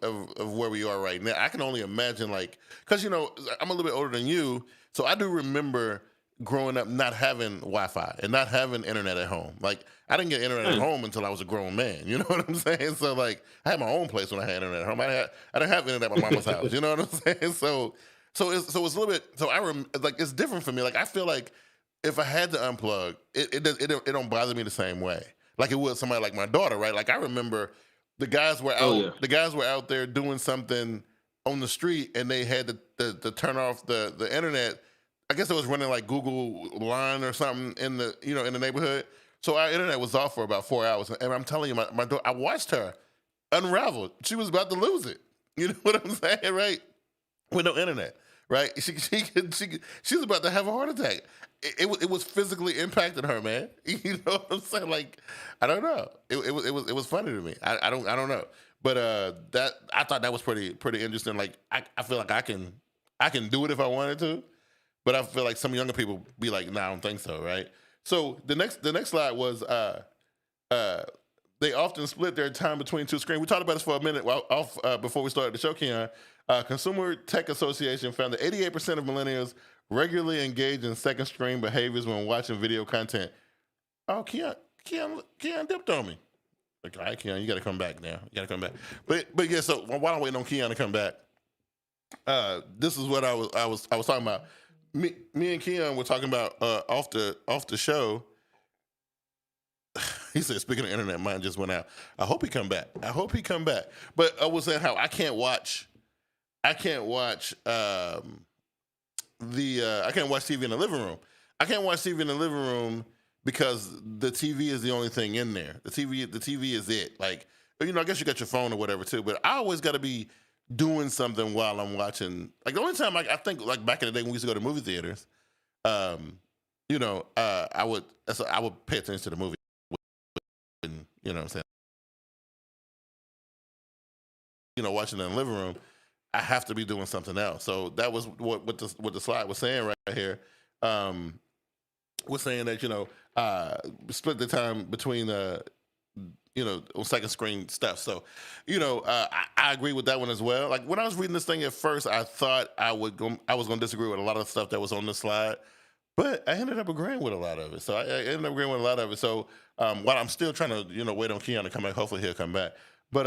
where we are right now, I can only imagine, like, because I'm a little bit older than you, so I do remember growing up not having Wi-Fi and not having internet at home. Like, I didn't get internet at home until I was a grown man. You know what I'm saying? So, like, I had my own place when I had internet at home. I didn't have internet at my mama's house. You know what I'm saying? So it's a little bit. So it's different for me. Like, I feel like if I had to unplug, it don't bother me the same way like it would somebody like my daughter, right? Like, I remember the guys were out. The guys were out there doing something on the street, and they had to turn off the internet. I guess it was running like Google Line or something in the neighborhood. So our internet was off for about 4 hours. And I'm telling you, my daughter, I watched her unravel. She was about to lose it. You know what I'm saying, right? With no internet, right? She was about to have a heart attack. It was physically impacting her, man. You know what I'm saying? Like, I don't know. It was funny to me. I don't know. But that, I thought that was pretty interesting. Like, I feel like I can do it if I wanted to. But I feel like some younger people be like, nah, I don't think so, right? So the next slide was they often split their time between two screens. We talked about this for a minute before we started the show, Keyan. Consumer Tech Association found that 88% of millennials regularly engage in second screen behaviors when watching video content. Oh, Keyan dipped on me. Like, all right, Keyan, you got to come back now. You got to come back. But yeah, so while I'm waiting on Keyan to come back, this is what I was talking about. Me and Keyan were talking about off the show. He said, speaking of internet, mine just went out. I hope he come back. But I was saying how I can't watch TV in the living room. I can't watch TV in the living room because the TV is the only thing in there. The TV is it. Like, I guess you got your phone or whatever too, but I always got to be doing something while I'm watching. Like, the only time I think, like, back in the day when we used to go to movie theaters, I would pay attention to the movie. And, you know what I'm saying? Watching it in the living room, I have to be doing something else. So that was what the slide was saying right here. Was saying that, split the time between second screen stuff. So, I agree with that one as well. Like, when I was reading this thing at first, I thought I was going to disagree with a lot of the stuff that was on this slide. But I ended up agreeing with a lot of it. So I ended up agreeing with a lot of it. So while I'm still trying to, wait on Keyan to come back, hopefully he'll come back. But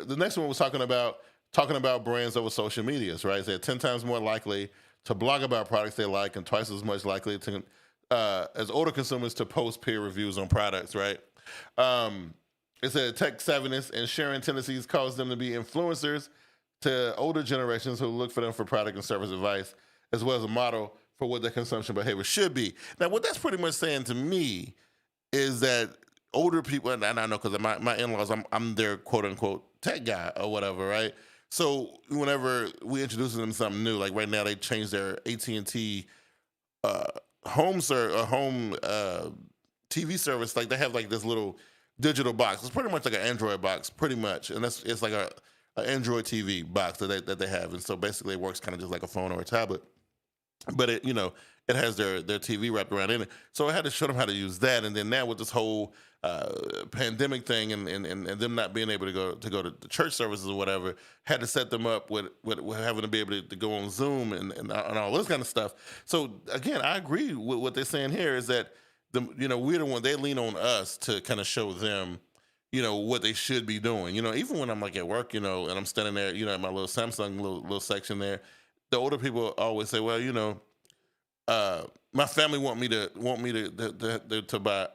the next one was talking about brands over social medias, right? They're 10 times more likely to blog about products they like and twice as much likely to as older consumers to post peer reviews on products, right? It said tech savviness and sharing tendencies cause them to be influencers to older generations who look for them for product and service advice, as well as a model for what their consumption behavior should be. Now, what that's pretty much saying to me is that older people, and I know because my in-laws, I'm their quote-unquote tech guy or whatever, right? So whenever we introduce them to something new, like right now they changed their AT&T home TV service. Like they have like this little digital box. It's pretty much like an Android box, pretty much. And it's like an Android TV box that they have. And so basically it works kind of just like a phone or a tablet. But it has their TV wrapped around in it. So I had to show them how to use that. And then now with this whole pandemic thing and them not being able to go to the church services or whatever, had to set them up with having to be able to go on Zoom and all this kind of stuff. So again, I agree with what they're saying here is that we're the one, they lean on us to kind of show them, what they should be doing. Even when I'm like at work, and I'm standing there, at my little Samsung little section there, the older people always say, well, my family want me to buy,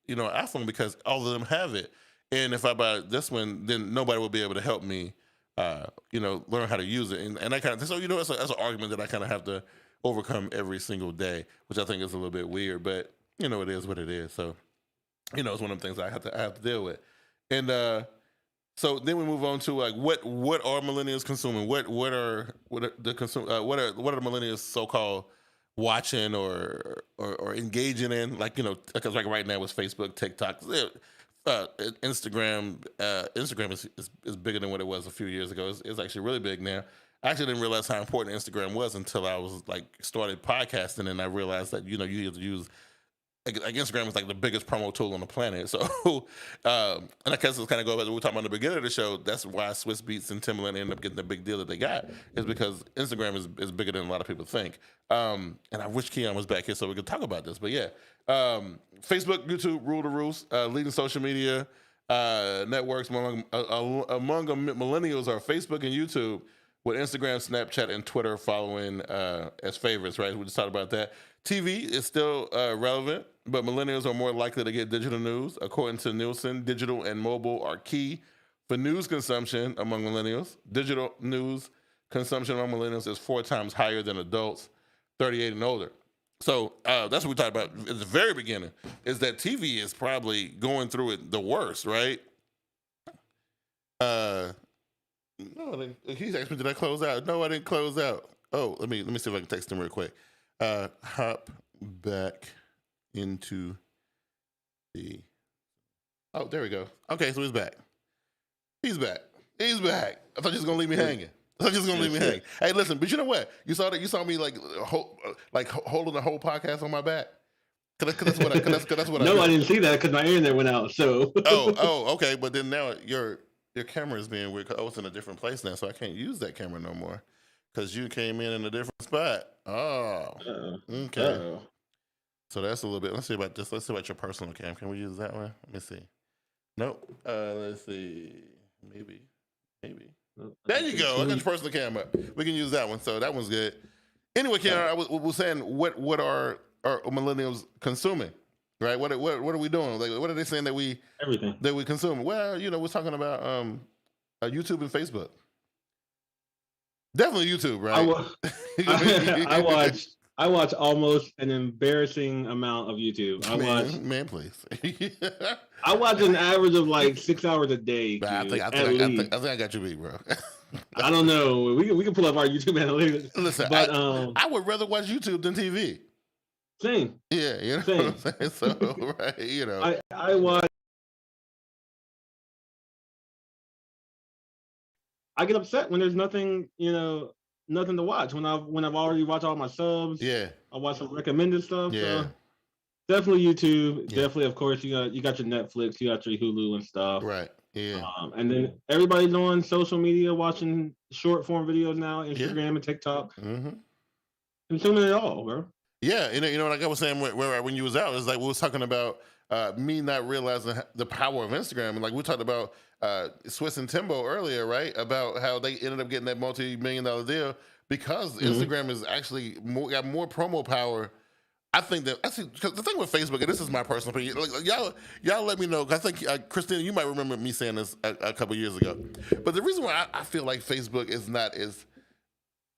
an iPhone because all of them have it. And if I buy this one, then nobody will be able to help me, learn how to use it. And I kind of, so, that's an argument that I kind of have to overcome every single day, which I think is a little bit weird, but it is what it is. So, it's one of the things I have to deal with. And, so then we move on to like what are millennials consuming? What are the millennials so-called watching or engaging in? Like because like right now it's Facebook, TikTok, Instagram. Instagram is bigger than what it was a few years ago. It's actually really big now. I actually didn't realize how important Instagram was until I was like started podcasting, and I realized that you have to use. Like Instagram is like the biggest promo tool on the planet. So, and I guess it's kind of go back to what we were talking about in the beginning of the show. That's why Swiss Beats and Timberland ended up getting the big deal that they got, is because Instagram is bigger than a lot of people think. And I wish Keyan was back here so we could talk about this. But yeah, Facebook, YouTube rule the roost. Leading social media networks among millennials are Facebook and YouTube, with Instagram, Snapchat, and Twitter following as favorites, right? We just talked about that. TV is still relevant, but millennials are more likely to get digital news. According to Nielsen, digital and mobile are key for news consumption among millennials. Digital news consumption among millennials is 4 times higher than adults 38 and older. So that's what we talked about at the very beginning, is that TV is probably going through it the worst, right? No, he's asked me, did I close out? No, I didn't close out. Oh, let me see if I can text him real quick. Hop back into the. Oh, there we go. Okay, so he's back. He's back. I thought you was gonna leave me hanging. Hey, listen, but you know what? You saw me like holding the whole podcast on my back. Cause that's what I. No, I didn't see that because my internet went out. So. oh, okay. But then now your camera is being weird. Oh, it's in a different place now, so I can't use that camera no more. Because you came in a different spot. Oh, okay. So that's a little bit. Let's see about this. Let's see about your personal cam. Can we use that one? Let me see. Nope. Let's see. Maybe. There you go. I got your personal cam up. We can use that one. So that one's good. Anyway, Keyan, I was saying, what are millennials consuming? Right? What are we doing? Like, what are they saying that we consume? Well, we're talking about YouTube and Facebook. Definitely YouTube, right? I watch almost an embarrassing amount of YouTube. Man, please. I watch an average of like 6 hours a day. I think I got you beat, bro. I don't know. We can pull up our YouTube analytics. Listen, but I would rather watch YouTube than TV. Same. Yeah, Same. What I'm saying? So, right, I watch. I get upset when there's nothing, nothing to watch. When I've already watched all my subs, yeah, I watch some recommended stuff. Yeah, so definitely YouTube. Yeah. Definitely, of course, you got your Netflix, you got your Hulu and stuff. Right. Yeah. And then everybody's on social media watching short form videos now, Instagram and TikTok. Mm-hmm. Consuming it all, bro. Yeah, like I was saying when you was out, it's like we was talking about me not realizing the power of Instagram, and like we talked about Swiss and Timbo earlier, right? About how they ended up getting that multi-million-dollar deal because Instagram is actually got more promo power. I think because the thing with Facebook, and this is my personal opinion, like y'all let me know. 'Cause I think Christina, you might remember me saying this a couple years ago, but the reason why I feel like Facebook is not as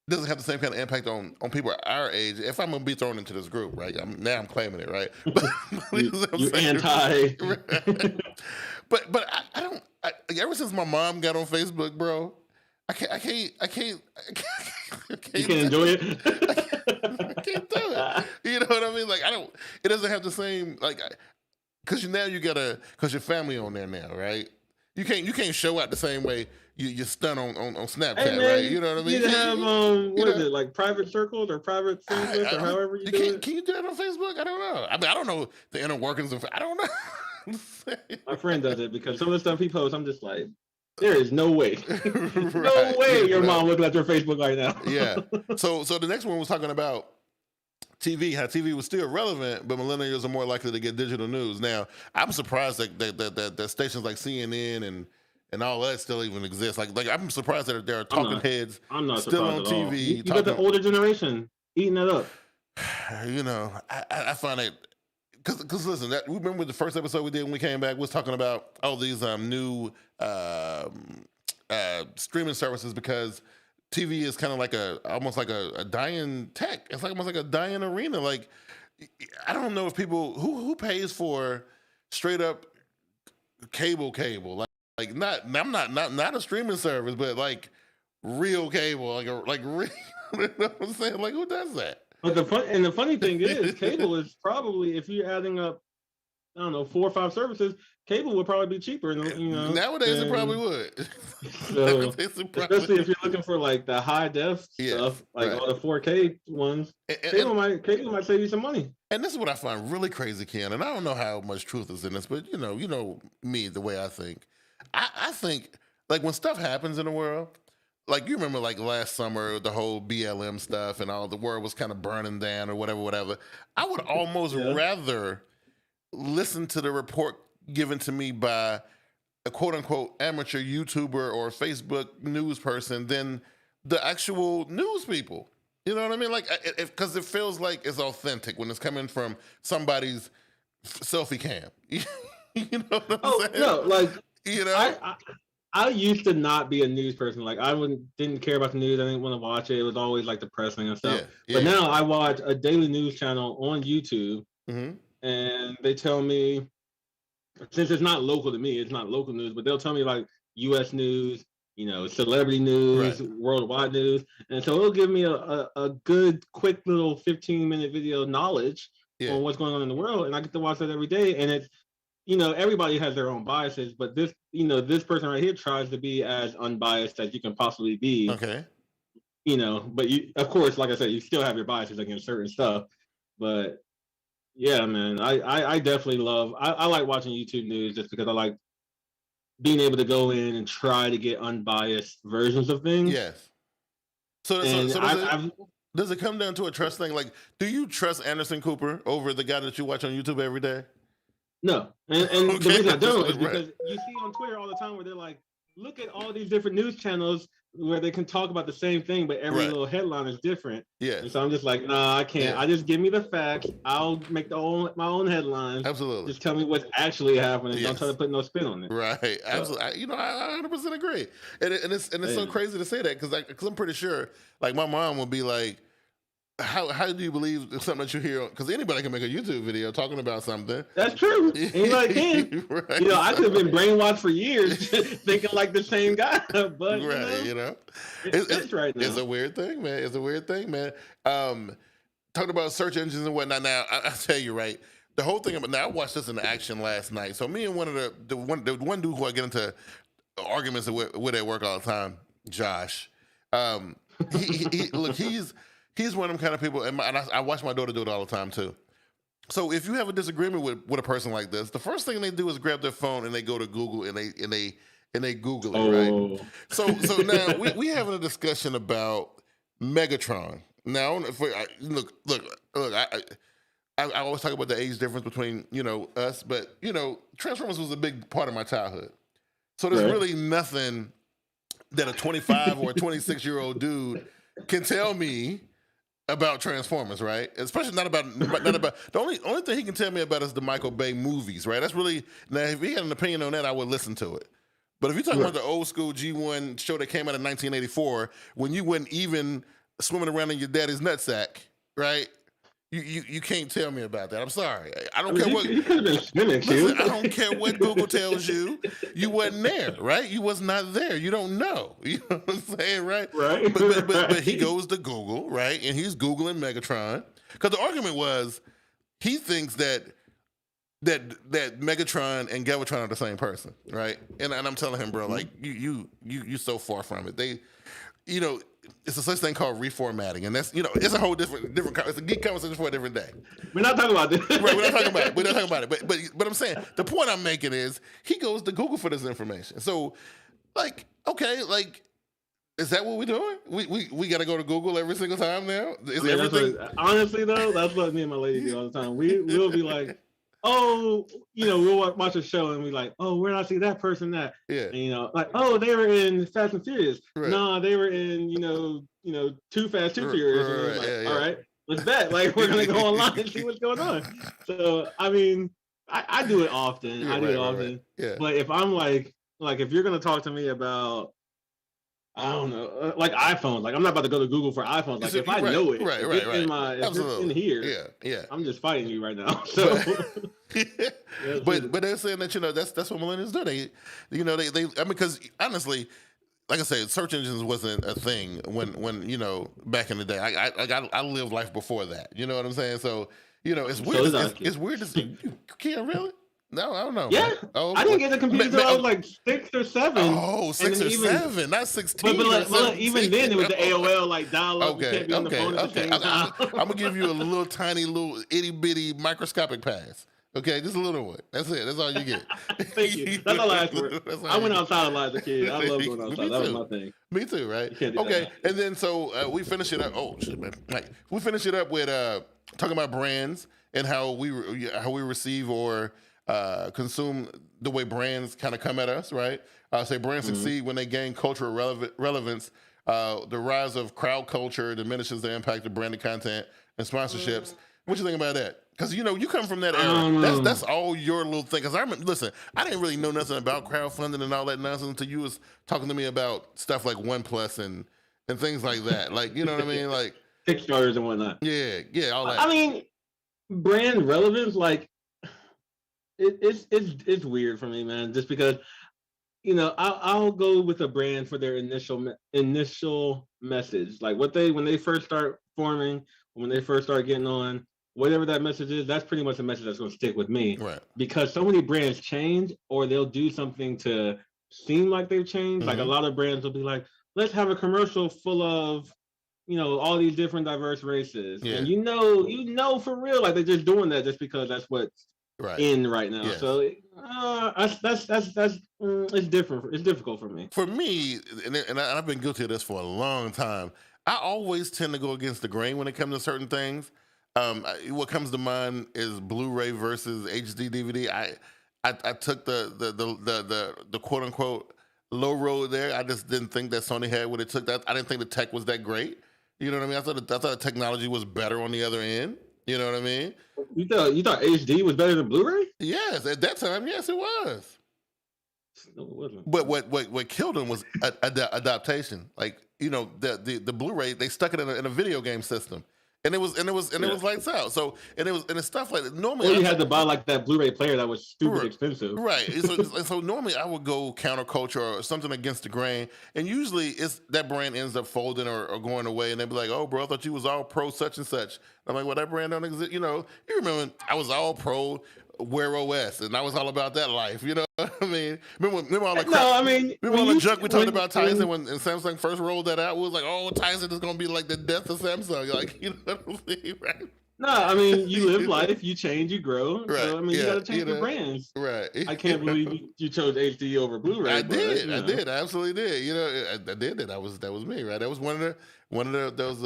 doesn't have the same kind of impact on people our age. If I'm gonna be thrown into this group, right? I'm claiming it, right? But, you anti. but I don't. Ever since my mom got on Facebook, bro, I can't You can enjoy it. I can't do it. You know what I mean? Like it doesn't have the same because now you gotta because your family on there now, right? You can't show out the same way you stun on Snapchat, hey, man, right? You know what I mean? You have what is it, like private circles or private Facebook or however you do it? Can you do that on Facebook? I don't know. I mean, I don't know the inner workings of. I don't know. My friend does it because some of the stuff he posts, I'm just like, there is no way, no way your mom looking at your Facebook right now. Yeah. So the next one was talking about TV, how TV was still relevant, but millennials are more likely to get digital news. Now, I'm surprised that stations like CNN and all that still even exist. Like I'm surprised that there are talking heads still on TV. You got the older generation eating it up. I find it because listen, we remember the first episode we did when we came back was talking about all these new streaming services because TV is kind of like almost like a dying tech. It's like almost like a dying arena. Like I don't know if people who pays for straight up cable like not a streaming service, but like real cable, like real. You know what I'm saying? Like who does that? But the funny thing is, cable is probably if you're adding up, I don't know, 4 or 5 services, cable would probably be cheaper. Nowadays it probably would. So, especially if you're looking for like the high def stuff, like all the 4K ones, cable might save you some money. And this is what I find really crazy, Ken. And I don't know how much truth is in this, but you know me, the way I think. I think like when stuff happens in the world, like you remember like last summer, the whole BLM stuff and all the world was kind of burning down or whatever. I would almost rather listen to the report given to me by a quote unquote amateur YouTuber or Facebook news person than the actual news people. You know what I mean? Like, because it feels like it's authentic when it's coming from somebody's selfie cam. You know what I'm saying? No, like, you know, I used to not be a news person. Like, I didn't care about the news. I didn't want to watch it. It was always like depressing and stuff. But now I watch a daily news channel on YouTube, and they tell me, since it's not local to me, it's not local news, but they'll tell me like U.S. news, celebrity news, worldwide news. And so it'll give me a good, quick little 15-minute video knowledge on what's going on in the world. And I get to watch that every day. And it's, everybody has their own biases, but this person right here tries to be as unbiased as you can possibly be. Okay. But you, of course, like I said, you still have your biases against certain stuff. But yeah, man, I definitely I like watching YouTube news just because I like being able to go in and try to get unbiased versions of things. Yes. So does it come down to a trust thing? Like, do you trust Anderson Cooper over the guy that you watch on YouTube every day? No. And the reason I don't is because you see on Twitter all the time where they're like, look at all these different news channels where they can talk about the same thing, but every little headline is different. Yeah. And so I'm just like, nah, I can't. Yeah. I just give me the facts. I'll make my own headlines. Absolutely. Just tell me what's actually happening. Yes. Don't try to put no spin on it. Right. Absolutely. I 100% agree. And it's so crazy to say that because I'm pretty sure, like, my mom would be like, How do you believe something that you hear? Because anybody can make a YouTube video talking about something. That's true. Anybody can. Right. I could have been brainwashed for years thinking like the same guy. But it's right now. It's a weird thing, man. Talking about search engines and whatnot. Now, I tell you, right, the whole thing about now. I watched this in action last night. So me and one of the one dude who I get into arguments with at work all the time, Josh. He's one of them kind of people, and I watch my daughter do it all the time too. So if you have a disagreement with a person like this, the first thing they do is grab their phone and they go to Google and they Google it, right? So now we having a discussion about Megatron. Now, look, look, I always talk about the age difference between, us, but, Transformers was a big part of my childhood. So there's really nothing that a 25 or a 26-year-old dude can tell me about Transformers, right? Especially not about the only thing he can tell me about is the Michael Bay movies, right? That's really, now if he had an opinion on that, I would listen to it. But if you're talking about the old school G1 show that came out in 1984, when you weren't even swimming around in your daddy's nutsack, right? You can't tell me about that. I'm sorry. I don't care what. You could have been swimming, listen, I don't care what Google tells you. You wasn't there, right? You was not there. You don't know. You know what I'm saying, right? Right. But he goes to Google, right? And he's Googling Megatron because the argument was he thinks that Megatron and Galvatron are the same person, right? And I'm telling him, bro, like you so far from it. It's a such thing called reformatting, and that's it's a whole different. It's a geek conversation for a different day. We're not talking about this. Right, we're not talking about it. But I'm saying the point I'm making is he goes to Google for this information. So, okay, is that what we're doing? We got to go to Google every single time now. Honestly though, that's what me and my lady do all the time. We'll be like, oh, we'll watch a show and we like, oh, where did I see that person at? Yeah. And, like, oh, they were in Fast and Furious. Right. No, they were in, Too Fast, Too Furious. Right, all right, let's bet. Like, we're gonna go online and see what's going on. So, I mean, I do it often. Yeah, I do it often. Right. Yeah. But if I'm like if you're gonna talk to me about, I don't know, like iPhones. Like I'm not about to go to Google for iPhones. Like if I know it, right. If it's in here, yeah. I'm just fighting you right now. So, but they're saying that that's what millennials do. They because honestly, like I said, search engines wasn't a thing when back in the day. I lived life before that. You know what I'm saying? So it's weird. It's weird to see. Keyan, really? No, I don't know. Yeah. Oh, I didn't get the computer until I was like 6 or 7. Oh, 6 or 7, not 16. But even then, it was the AOL dial-up. Okay. I'm gonna give you a little tiny, little itty bitty microscopic pass. Okay, just a little one. That's it. That's all you get. Thank you. That's all I asked for. I went outside a lot as a kid. I love going outside. That was my thing. Me too, right? Okay, and then so we finish it up. Oh shit, man! We finish it up with talking about brands and how we receive or consume the way brands kind of come at us, right? Say brands succeed when they gain cultural relevance. The rise of crowd culture diminishes the impact of branded content and sponsorships. What you think about that? Because you come from that era. That's all your little thing. Because I remember, listen, I didn't really know nothing about crowdfunding and all that nonsense until you was talking to me about stuff like OnePlus and things like that. Like, you know what I mean? Like Kickstarters and whatnot. Yeah, all that. I mean, brand relevance, like it's weird for me, man. Just because, I'll go with a brand for their initial message, like when they first start forming, when they first start getting on. Whatever that message is, that's pretty much a message that's going to stick with me. Right. Because so many brands change, or they'll do something to seem like they've changed. Like a lot of brands will be like, let's have a commercial full of, all these different diverse races. Yeah. And you know for real, like they're just doing that just because that's what's in right now. Yes. So that's it's different. It's difficult for me. For me, and I've been guilty of this for a long time, I always tend to go against the grain when it comes to certain things. What comes to mind is Blu-ray versus HD DVD. I took the quote unquote low road there. I just didn't think that Sony had what it took. I didn't think the tech was that great. You know what I mean? I thought the technology was better on the other end. You know what I mean? You thought HD was better than Blu-ray? Yes, at that time, yes, it was. No, it wasn't. But what killed them was adaptation. Like the Blu-ray, they stuck it in a video game system. And it was lights out. So it's stuff like that. Normally, you had to buy like that Blu-ray player that was stupid expensive. Right. So normally I would go counterculture or something against the grain, and usually it's that brand ends up folding or going away, and they'd be like, "Oh, bro, I thought you was all pro such and such." I'm like, "Well, that brand don't exist." You remember I was all pro Wear OS, and I was all about that life. You know what I mean? Remember all the crap? Remember all the junk we talked about Tizen when Samsung first rolled that out? We was like, oh, Tizen is gonna be like the death of Samsung. Like, you know what I'm saying, right? No, I mean, you live life, you change, you grow. Right. So I mean, you got to change your brands. Right. I can't believe you chose HD over Blu-ray. I did. I absolutely did. You know, I did it. That was me, right? That was one of those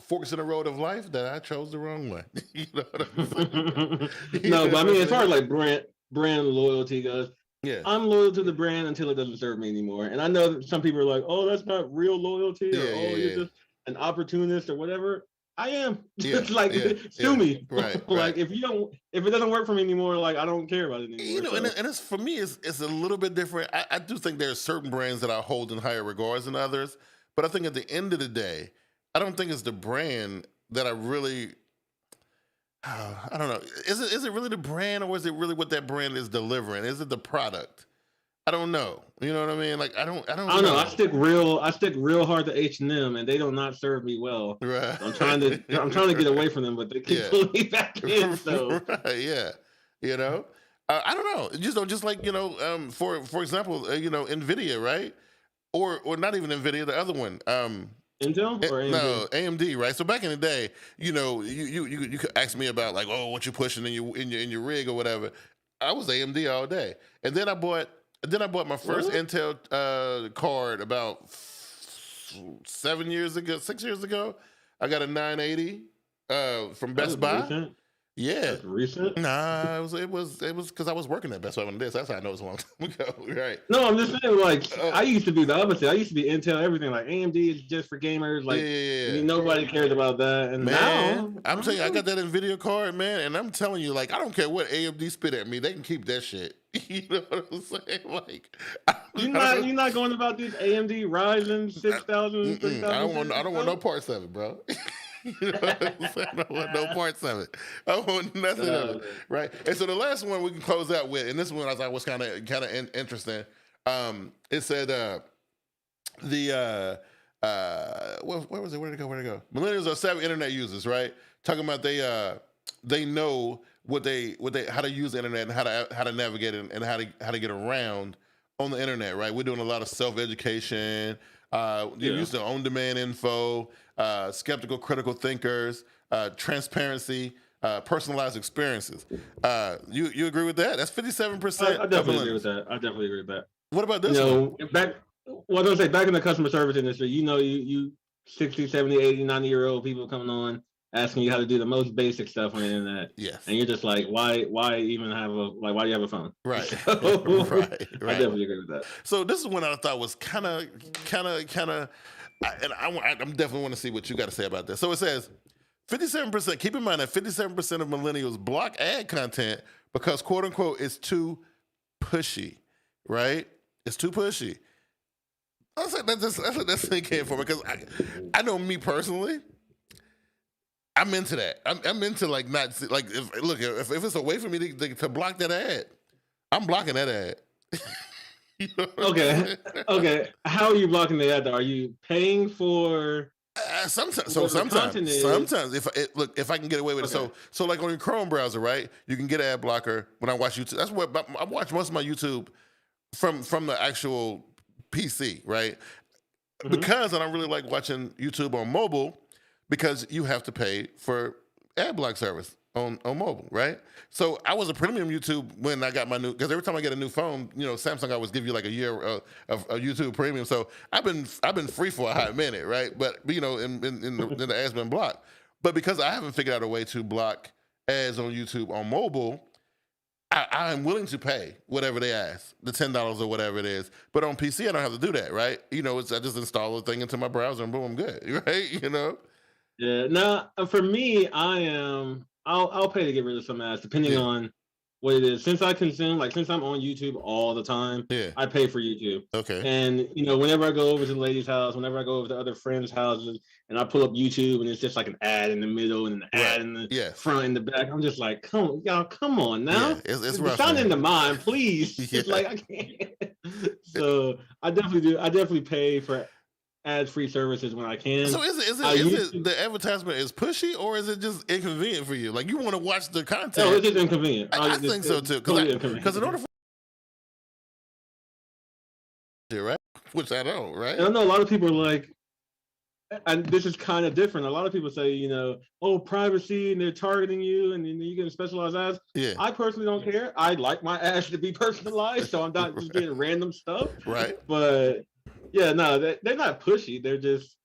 forks in the road of life that I chose the wrong one. You know what I'm saying? No, but I mean, as far as like brand loyalty goes, yeah, I'm loyal to the brand until it doesn't serve me anymore. And I know that some people are like, "Oh, that's not real loyalty," or you're just an opportunist or whatever. I am. Just sue me. Right. Like if it doesn't work for me anymore, like I don't care about it anymore. You know, and it's for me, it's a little bit different. I do think there are certain brands that I hold in higher regards than others, but I think at the end of the day, I don't think it's the brand that I really. I don't know. Is it really the brand, or is it really what that brand is delivering? Is it the product? I don't know. You know what I mean? Like I don't know. I stick real hard to H&M, and they do not serve me well. Right. I'm trying to get away from them, but they keep pulling me back in. So right, yeah. You know, I don't know. Just like for example, Nvidia, right? Or not even Nvidia, the other one. Intel or AMD? No, AMD, right? So back in the day, you could ask me about like, oh, what you pushing in your rig or whatever. I was AMD all day, and then I bought my first Intel card about 6 years ago. I got a 980 from Best Buy. Recent? Yeah, that's recent. Nah, it was because I was working at Best Buy when it did. So that's how I know it's a long time ago, right? No, I'm just saying, like I used to do the opposite. I used to be Intel everything. Like AMD is just for gamers. Like nobody cares about that. And now I'm telling you, I got that Nvidia card, man, and I'm telling you, like I don't care what AMD spit at me, they can keep that shit. You know what I'm saying? Like you're not going about these AMD Ryzen 6000, 3000. I don't want no parts of it, bro. You know what I'm saying? I don't want no parts of it. I don't want nothing of it, right? And so the last one we can close out with, and this one I thought was kind of interesting. It said where was it? Where'd it go? Millennials are savvy internet users, right? Talking about they know how to use the internet and how to navigate it and how to get around on the internet, right? We're doing a lot of self-education. You're used to on-demand info, skeptical, critical thinkers, transparency, personalized experiences. You agree with that? That's 57%. I definitely agree with that. What about this one? Back in the customer service industry, you 60, 70, 80, 90-year-old people coming on asking you how to do the most basic stuff on the internet. Yes. And you're just like, why even have why do you have a phone? Right. So, right. I definitely agree with that. So this is one I thought was kind of, and I definitely want to see what you got to say about this. So it says 57%, keep in mind that 57% of millennials block ad content because quote unquote, it's too pushy, right? It's too pushy. I said that's thinking for me because I know me personally, I'm into that. I'm into like not like if it's a way for me to block that ad, I'm blocking that ad. You know okay. How are you blocking the ad? Are you paying for? Sometimes if I can get away with it. So like on your Chrome browser, right? You can get an ad blocker when I watch YouTube. That's what I watch most of my YouTube from the actual PC, right? Mm-hmm. Because I don't really like watching YouTube on mobile. Because you have to pay for ad block service on mobile, right? So I was a premium YouTube when I got my new. Because every time I get a new phone, Samsung always give you like a year of YouTube premium. So I've been free for a hot minute, right? But in the ads been blocked. But because I haven't figured out a way to block ads on YouTube on mobile, I am willing to pay whatever they ask, the $10 or whatever it is. But on PC, I don't have to do that, right? I just install the thing into my browser and boom, I'm good, right? Yeah, no, for me, I'll pay to get rid of some ads depending on what it is. Since I'm on YouTube all the time, I pay for YouTube. Okay. And whenever I go over to the lady's house, whenever I go over to other friends' houses, and I pull up YouTube and it's just like an ad in the middle and an ad in the front and the back, I'm just like, come on now. Yeah, it's rough. Sound into mine, please. It's like I can't. So I definitely pay for ad-free services when I can. So is it the advertisement is pushy or is it just inconvenient for you? Like you want to watch the content? No, it's just inconvenient. I think so too. Because in order for right, which I don't, right? And I know a lot of people are like, and this is kind of different. A lot of people say, oh, privacy, and they're targeting you, and you get specialized ads. Yeah. I personally don't care. I like my ads to be personalized, so I'm not just getting random stuff. Right. But yeah, no, they're not pushy. They're just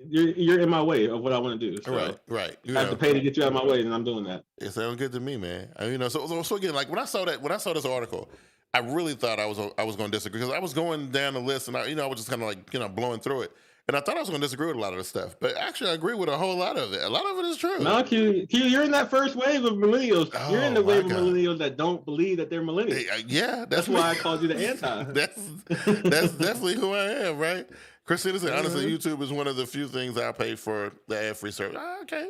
you're in my way of what I want to do. So right. I have to pay to get you out of my way, and I'm doing that. It sounds good to me, man. So again, like when I saw this article, I really thought I was going to disagree because I was going down the list and I was just kind of like blowing through it, and I thought I was going to disagree with a lot of the stuff, but actually I agree with a whole lot of it. A lot of it is true. No, Q, you're in that first wave of millennials. You're in the wave of millennials that don't believe that they're millennials. Yeah, that's why I called you the anti. That's definitely who I am, right? Christina said, honestly, YouTube is one of the few things I pay for the ad-free service. Okay.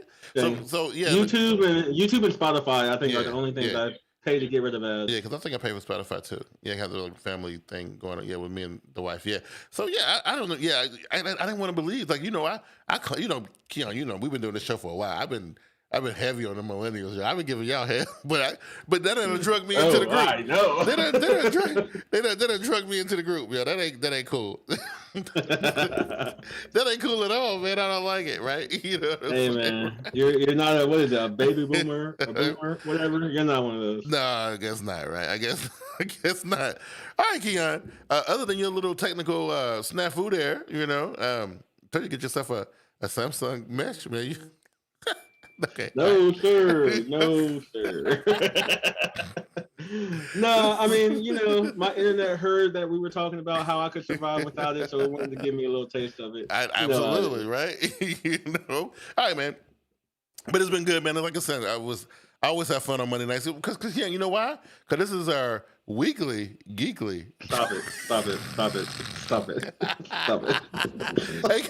So yeah. YouTube and Spotify, I think, are the only things I pay to get rid of ads. Yeah, because I think I pay for Spotify too. Yeah, I have the family thing going on. Yeah, with me and the wife. Yeah. So yeah, I don't know. Yeah, I didn't want to believe. Like Keyan, we've been doing this show for a while. I've been heavy on the millennials. I've been giving y'all hell, but that done drug me into the group. I know. They done drug me into the group. Yeah, that ain't cool. That ain't cool at all, man. I don't like it, right? Hey, man, you're not a baby boomer, a boomer, whatever. You're not one of those. No, I guess not, right? I guess not. All right, Keyan. Other than your little technical snafu there, try to get yourself a Samsung mesh, man. Okay. No, sir. No, sir. No, I mean, my internet heard that we were talking about how I could survive without it, so it wanted to give me a little taste of it. Absolutely, right? All right, man. But it's been good, man. Like I said, I always have fun on Monday nights. Because you know why? Because this is our weekly Geekly. Stop it. Hey,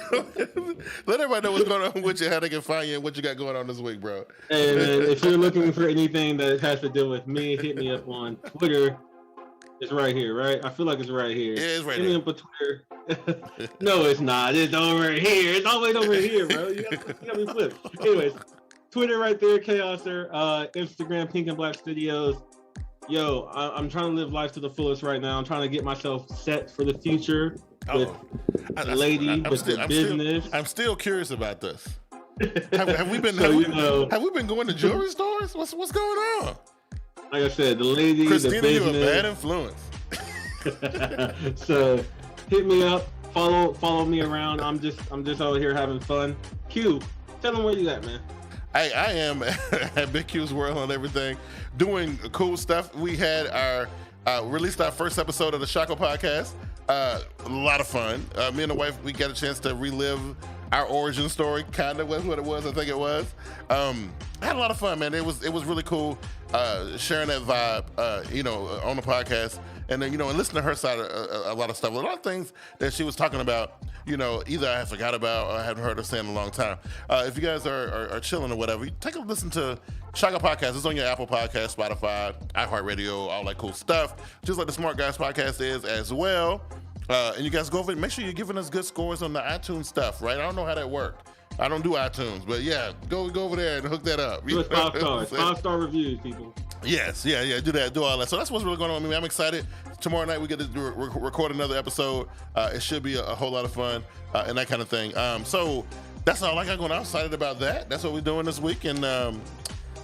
let everybody know what's going on with you, how they can find you, and what you got going on this week, bro. Hey, man, if you're looking for anything that has to do with me, hit me up on Twitter. It's right here, right? I feel like it's right here. Yeah, it's right here. Hit me up on Twitter. No, it's not. It's over here. It's always over here, bro. You got me flipped. Anyways, Twitter right there, Chaos there. Instagram, Pink and Black Studios. Yo, I'm trying to live life to the fullest right now. I'm trying to get myself set for the future with the business. I'm still curious about this. Have we been going to jewelry stores? What's going on? Like I said, the lady, Christina, the business. you're a bad influence. So hit me up, follow me around. I'm just over here having fun. Q, tell them where you at, man. I am at Big Q's World on everything, doing cool stuff. We had released our first episode of the Shako podcast. A lot of fun. Me and the wife, we got a chance to relive our origin story. Kind of was what it was. I think it was. I had a lot of fun, man. It was really cool sharing that vibe, on the podcast. And then, and listen to her side of a lot of stuff. A lot of things that she was talking about, either I forgot about or I haven't heard her say in a long time. If you guys are chilling or whatever, take a listen to Shaka Podcast. It's on your Apple Podcast, Spotify, iHeartRadio, all that cool stuff. Just like the Smart Guyz Podcast is as well. And you guys go over it. Make sure you're giving us good scores on the iTunes stuff, right? I don't know how that worked. I don't do iTunes, but yeah, go over there and hook that up. Do 5 stars, 5-star reviews, people. Yes, yeah, do that, do all that. So that's what's really going on with me. I'm excited. Tomorrow night we get to record another episode. It should be a whole lot of fun and that kind of thing. So that's all I got going on. I'm excited about that. That's what we're doing this week, and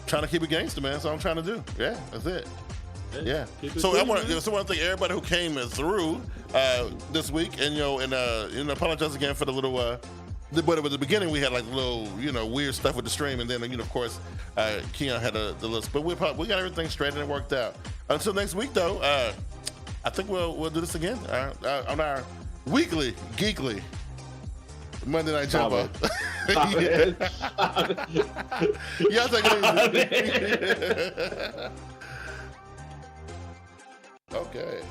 trying to keep it gangster, man. That's all I'm trying to do. Yeah, that's it. Yeah. So I want to thank everybody who came through this week, and apologize again for the little. But at the beginning we had like a little, weird stuff with the stream, and then of course, Keyan had the list. But we got everything straight and it worked out. Until next week, though, I think we'll do this again on our weekly Geekly Monday Night Jump-Off. Y'all take it easy. Okay.